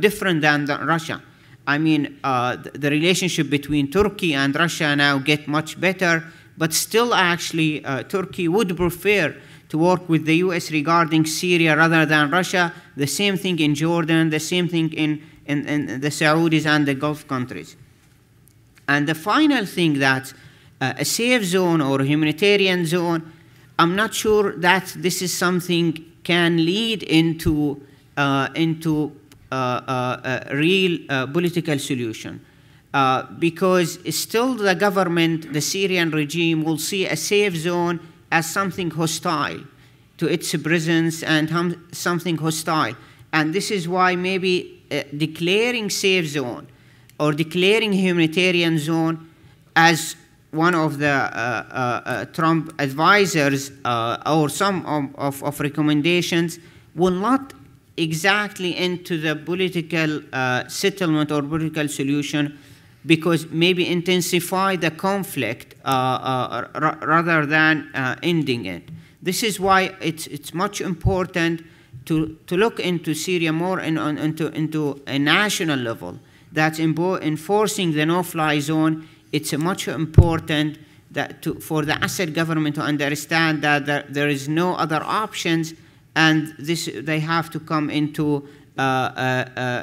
different than Russia. I mean, the relationship between Turkey and Russia now get much better, but still actually Turkey would prefer to work with the U.S. regarding Syria rather than Russia. The same thing in Jordan, the same thing in the Saudis and the Gulf countries. And the final thing that a safe zone or a humanitarian zone, I'm not sure that this is something can lead into a real political solution. Because still the government, the Syrian regime, will see a safe zone as something hostile to its presence and something hostile. And this is why maybe declaring safe zone or declaring humanitarian zone, as one of the Trump advisors or some of recommendations, will not exactly into the political settlement or political solution, because maybe intensify the conflict rather than ending it. This is why it's much important to look into Syria more into a national level. That's enforcing the no-fly zone. It's much important that for the Assad government to understand that there is no other options, and they have to come into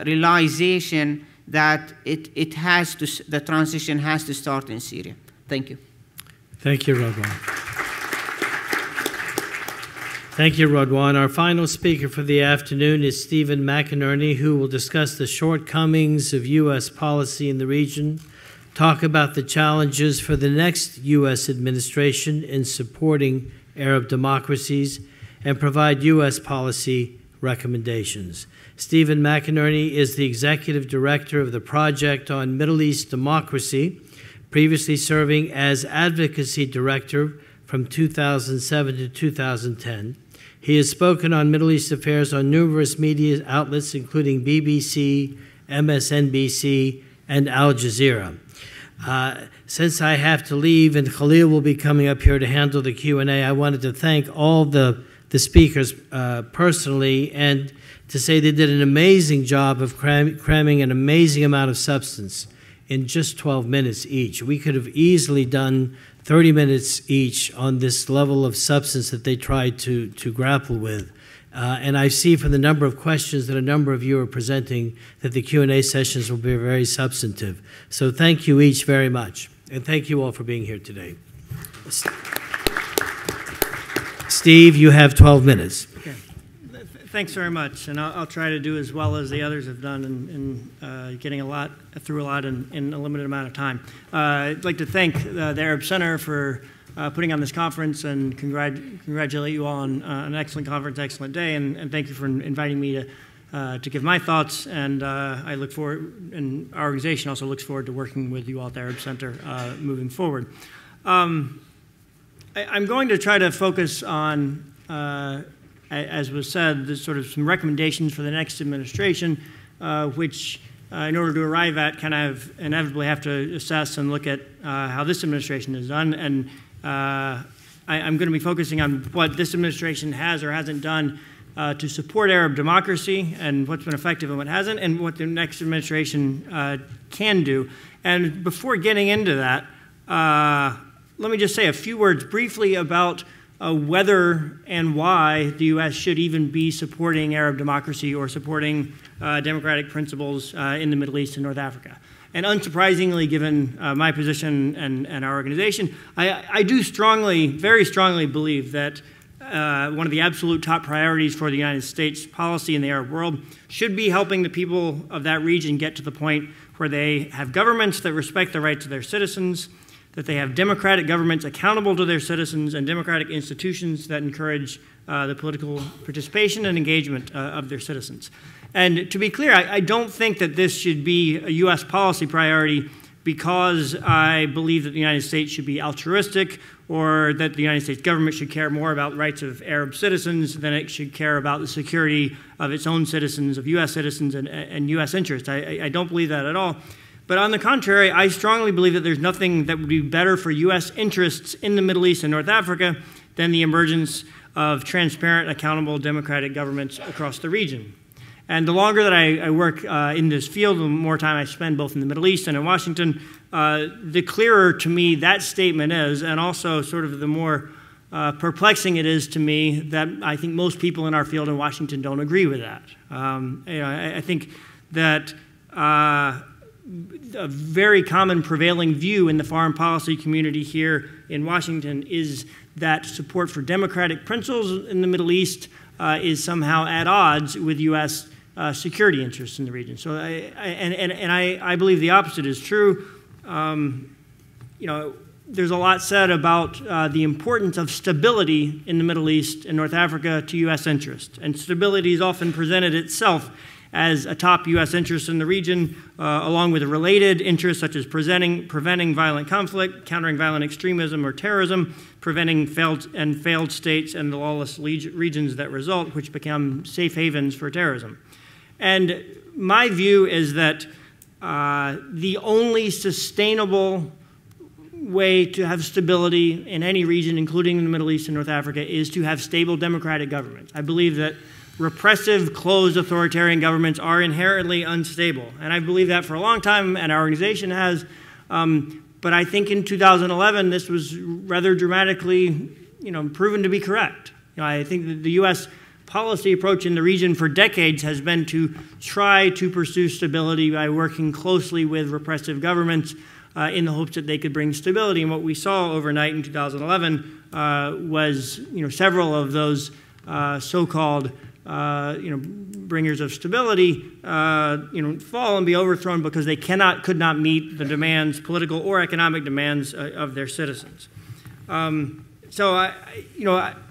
realization that the transition has to start in Syria. Thank you. Thank you, Radwan. Thank you, Radwan. Our final speaker for the afternoon is Stephen McInerney, who will discuss the shortcomings of U.S. policy in the region, talk about the challenges for the next U.S. administration in supporting Arab democracies, and provide U.S. policy recommendations. Stephen McInerney is the Executive Director of the Project on Middle East Democracy, previously serving as Advocacy Director from 2007 to 2010. He has spoken on Middle East affairs on numerous media outlets, including BBC, MSNBC, and Al Jazeera. Since I have to leave and Khalil will be coming up here to handle the Q&A, I wanted to thank all the speakers personally, and to say they did an amazing job of cramming an amazing amount of substance in just 12 minutes each. We could have easily done 30 minutes each on this level of substance that they tried to grapple with. And I see from the number of questions that a number of you are presenting that the Q&A sessions will be very substantive. So thank you each very much. And thank you all for being here today. Steve, you have 12 minutes. Okay. Thanks very much. And I'll try to do as well as the others have done in getting through a lot in a limited amount of time. I'd like to thank the Arab Center for putting on this conference and congratulate you all on an excellent conference, excellent day, and thank you for inviting me to give my thoughts. And I look forward, and our organization also looks forward to working with you all at the Arab Center moving forward. I'm going to try to focus on, as was said, sort of some recommendations for the next administration, which in order to arrive at kind of inevitably have to assess and look at how this administration has done. And I'm going to be focusing on what this administration has or hasn't done to support Arab democracy and what's been effective and what hasn't, and what the next administration can do. And before getting into that, let me just say a few words briefly about whether and why the U.S. should even be supporting Arab democracy or supporting democratic principles in the Middle East and North Africa. And unsurprisingly, given my position and our organization, I do very strongly believe that one of the absolute top priorities for the United States policy in the Arab world should be helping the people of that region get to the point where they have governments that respect the rights of their citizens, that they have democratic governments accountable to their citizens, and democratic institutions that encourage the political participation and engagement of their citizens. And to be clear, I don't think that this should be a U.S. policy priority because I believe that the United States should be altruistic or that the United States government should care more about the rights of Arab citizens than it should care about the security of its own citizens, of U.S. citizens and U.S. interests. I don't believe that at all. But on the contrary, I strongly believe that there's nothing that would be better for U.S. interests in the Middle East and North Africa than the emergence of transparent, accountable, democratic governments across the region. And the longer that I work in this field, the more time I spend both in the Middle East and in Washington, the clearer to me that statement is, and also sort of the more perplexing it is to me that I think most people in our field in Washington don't agree with that. I think that a very common prevailing view in the foreign policy community here in Washington is that support for democratic principles in the Middle East is somehow at odds with U.S. Security interests in the region. So, I believe the opposite is true. There's a lot said about the importance of stability in the Middle East and North Africa to U.S. interests, and stability is often presented itself as a top U.S. interest in the region, along with related interests such as preventing violent conflict, countering violent extremism or terrorism, preventing failed states and the lawless regions that result, which become safe havens for terrorism. And my view is that the only sustainable way to have stability in any region, including in the Middle East and North Africa, is to have stable democratic governments. I believe that repressive, closed authoritarian governments are inherently unstable. And I believe that for a long time, and our organization has. But I think in 2011, this was rather dramatically proven to be correct. I think that the U.S. policy approach in the region for decades has been to try to pursue stability by working closely with repressive governments in the hopes that they could bring stability. And what we saw overnight in 2011 was several of those so-called bringers of stability, fall and be overthrown because they could not meet the demands, political or economic demands of their citizens. So,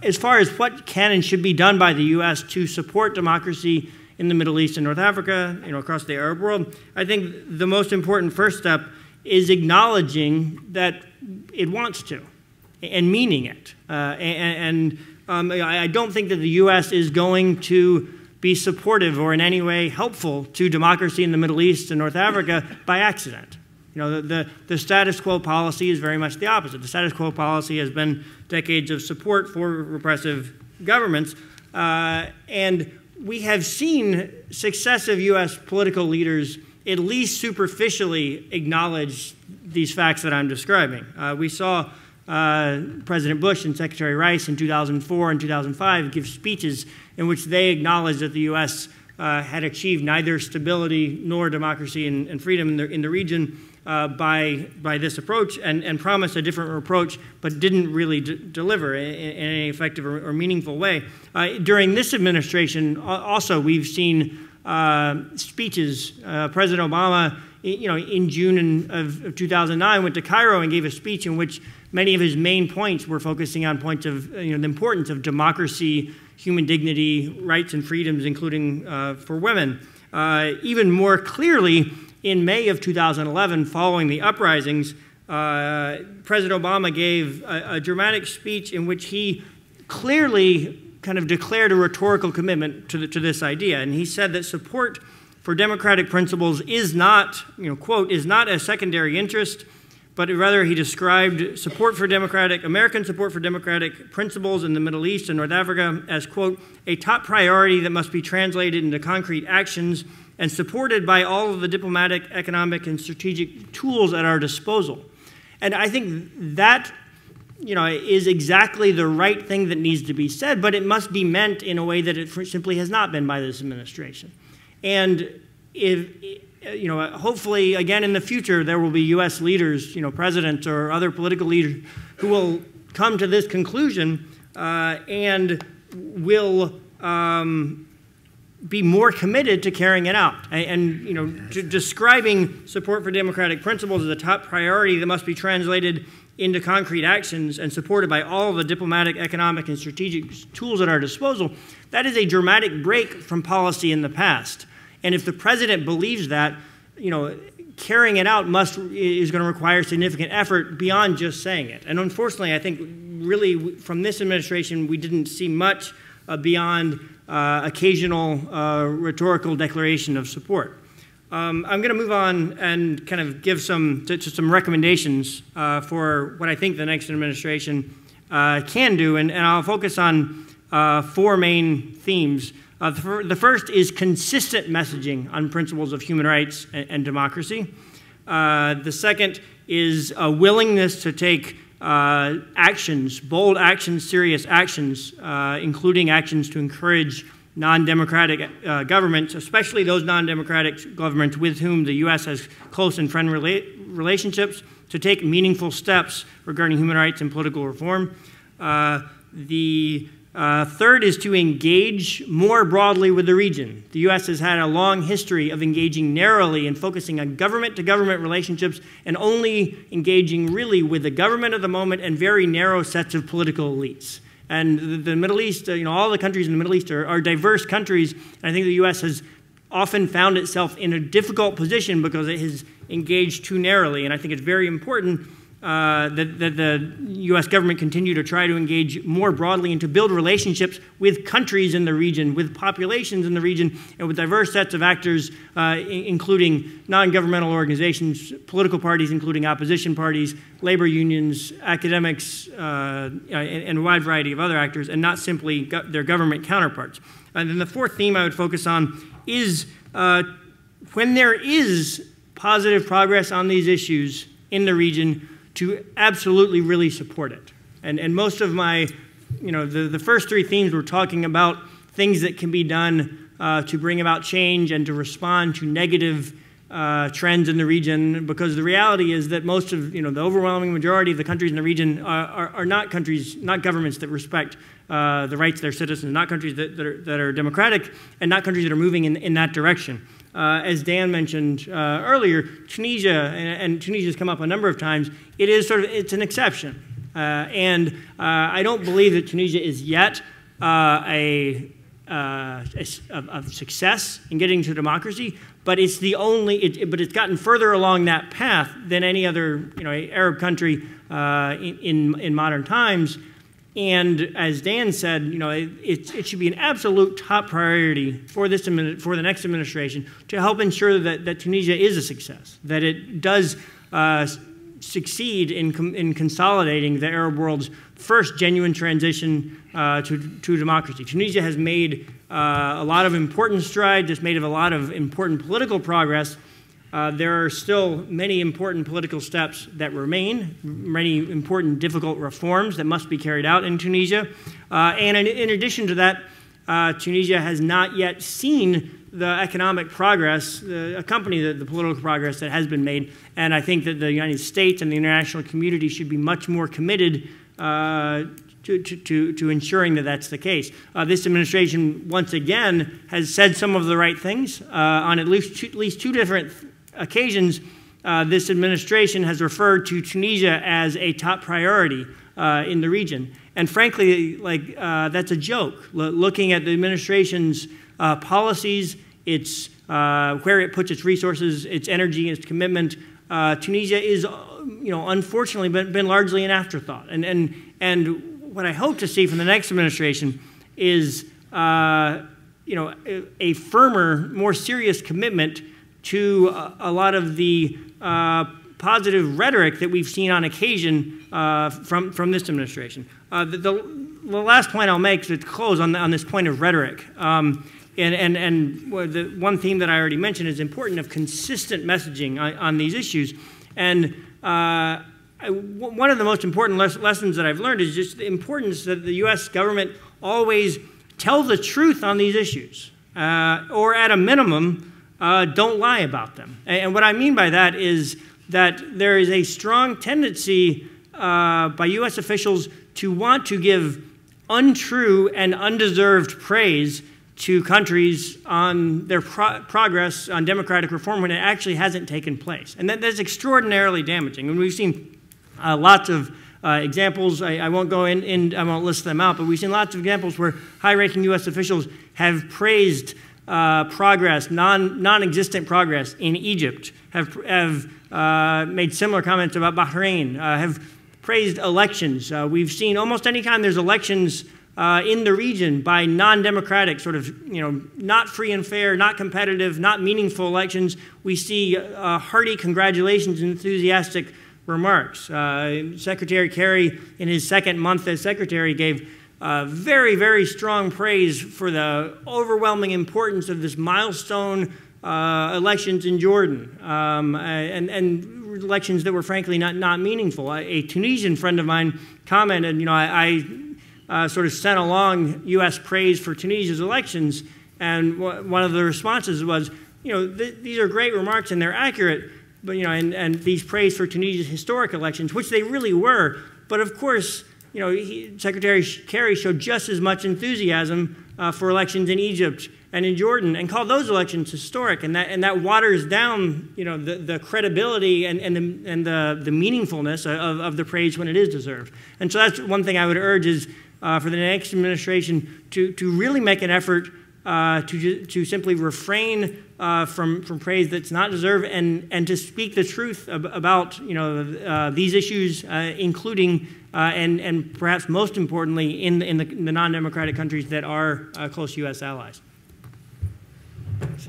as far as what can and should be done by the U.S. to support democracy in the Middle East and North Africa, across the Arab world, I think the most important first step is acknowledging that it wants to and meaning it. I don't think that the U.S. is going to be supportive or in any way helpful to democracy in the Middle East and North Africa by accident. The status quo policy is very much the opposite. The status quo policy has been decades of support for repressive governments, and we have seen successive U.S. political leaders at least superficially acknowledge these facts that I'm describing. We saw President Bush and Secretary Rice in 2004 and 2005 give speeches in which they acknowledged that the U.S. Had achieved neither stability nor democracy and freedom in the region by this approach, and promised a different approach, but didn't really deliver in any effective or meaningful way. During this administration, also, we've seen speeches. President Obama, in June of 2009, went to Cairo and gave a speech in which many of his main points were focusing on points of the importance of democracy, human dignity, rights and freedoms, including for women. Even more clearly, in May of 2011, following the uprisings, President Obama gave a dramatic speech in which he clearly kind of declared a rhetorical commitment to this idea. And he said that support for democratic principles is not, quote, is not a secondary interest, but rather he described support for American support for democratic principles in the Middle East and North Africa as, quote, a top priority that must be translated into concrete actions and supported by all of the diplomatic, economic, and strategic tools at our disposal. And I think that, is exactly the right thing that needs to be said, but it must be meant in a way that it simply has not been by this administration. And hopefully, again, in the future, there will be U.S. leaders, presidents or other political leaders who will come to this conclusion and will be more committed to carrying it out. And describing support for democratic principles as a top priority that must be translated into concrete actions and supported by all of the diplomatic, economic, and strategic tools at our disposal, that is a dramatic break from policy in the past. And if the president believes that, carrying it out is going to require significant effort beyond just saying it. And unfortunately, I think really from this administration, we didn't see much beyond occasional rhetorical declaration of support. I'm going to move on and kind of give some recommendations for what I think the next administration can do, and I'll focus on 4 main themes. The first is consistent messaging on principles of human rights and democracy. The second is a willingness to take actions, bold actions, serious actions, including actions to encourage non-democratic governments, especially those non-democratic governments with whom the U.S. has close and friendly relationships, to take meaningful steps regarding human rights and political reform. The third is to engage more broadly with the region. The U.S. has had a long history of engaging narrowly and focusing on government-to-government relationships and only engaging really with the government of the moment and very narrow sets of political elites. And the Middle East, all the countries in the Middle East are diverse countries, and I think the U.S. has often found itself in a difficult position because it has engaged too narrowly, and I think it's very important that the U.S. government continue to try to engage more broadly and to build relationships with countries in the region, with populations in the region, and with diverse sets of actors, including non-governmental organizations, political parties, including opposition parties, labor unions, academics, and a wide variety of other actors, and not simply their government counterparts. And then the fourth theme I would focus on is when there is positive progress on these issues in the region, to absolutely really support it. And most of my, the first 3 themes were talking about things that can be done to bring about change and to respond to negative trends in the region, because the reality is that most of, the overwhelming majority of the countries in the region are not governments that respect the rights of their citizens, not countries that are democratic, and not countries that are moving in that direction. As Dan mentioned earlier, Tunisia, and Tunisia's come up a number of times, it's an exception. And I don't believe that Tunisia is yet a success in getting to democracy, but it's but it's gotten further along that path than any other Arab country in modern times. And as Dan said, it should be an absolute top priority for the next administration to help ensure that Tunisia is a success, that it does succeed in consolidating the Arab world's first genuine transition to democracy. Tunisia has made a lot of important strides. It's made a lot of important political progress. There are still many important political steps that remain, many important difficult reforms that must be carried out in Tunisia. And in addition to that, Tunisia has not yet seen the economic progress accompany the political progress that has been made. And I think that the United States and the international community should be much more committed to ensuring that that's the case. This administration, once again, has said some of the right things. On at least two different occasions, this administration has referred to Tunisia as a top priority in the region. And frankly, that's a joke. Looking at the administration's policies, its where it puts its resources, its energy, its commitment, Tunisia is, unfortunately been largely an afterthought. And what I hope to see from the next administration is, a firmer, more serious commitment to a lot of the positive rhetoric that we've seen on occasion from this administration. The last point I'll make to close on this point of rhetoric. And the one theme that I already mentioned is important of consistent messaging on these issues. And one of the most important lessons that I've learned is just the importance that the U.S. government always tell the truth on these issues, or at a minimum, don't lie about them. And what I mean by that is that there is a strong tendency by U.S. officials to want to give untrue and undeserved praise to countries on their progress on democratic reform when it actually hasn't taken place. And that's extraordinarily damaging. And we've seen lots of examples. I won't go I won't list them out, but we've seen lots of examples where high-ranking U.S. officials have praised progress, non-existent progress in Egypt, have made similar comments about Bahrain, have praised elections. We've seen almost any time there's elections in the region by non-democratic, sort of, not free and fair, not competitive, not meaningful elections, we see hearty congratulations and enthusiastic remarks. Secretary Kerry, in his second month as secretary, gave very, very strong praise for the overwhelming importance of this milestone elections in Jordan, and elections that were frankly not meaningful. A Tunisian friend of mine commented, I sort of sent along U.S. praise for Tunisia's elections, and one of the responses was, these are great remarks and they're accurate, but and these praise for Tunisia's historic elections, which they really were, but of course, Secretary Kerry showed just as much enthusiasm for elections in Egypt and in Jordan, and called those elections historic, and that waters down, the credibility and the meaningfulness of the praise when it is deserved. And so that's one thing I would urge is for the next administration to really make an effort to simply refrain from praise that's not deserved, and to speak the truth about these issues, including and perhaps most importantly in the non-democratic countries that are close U.S. allies. Thanks.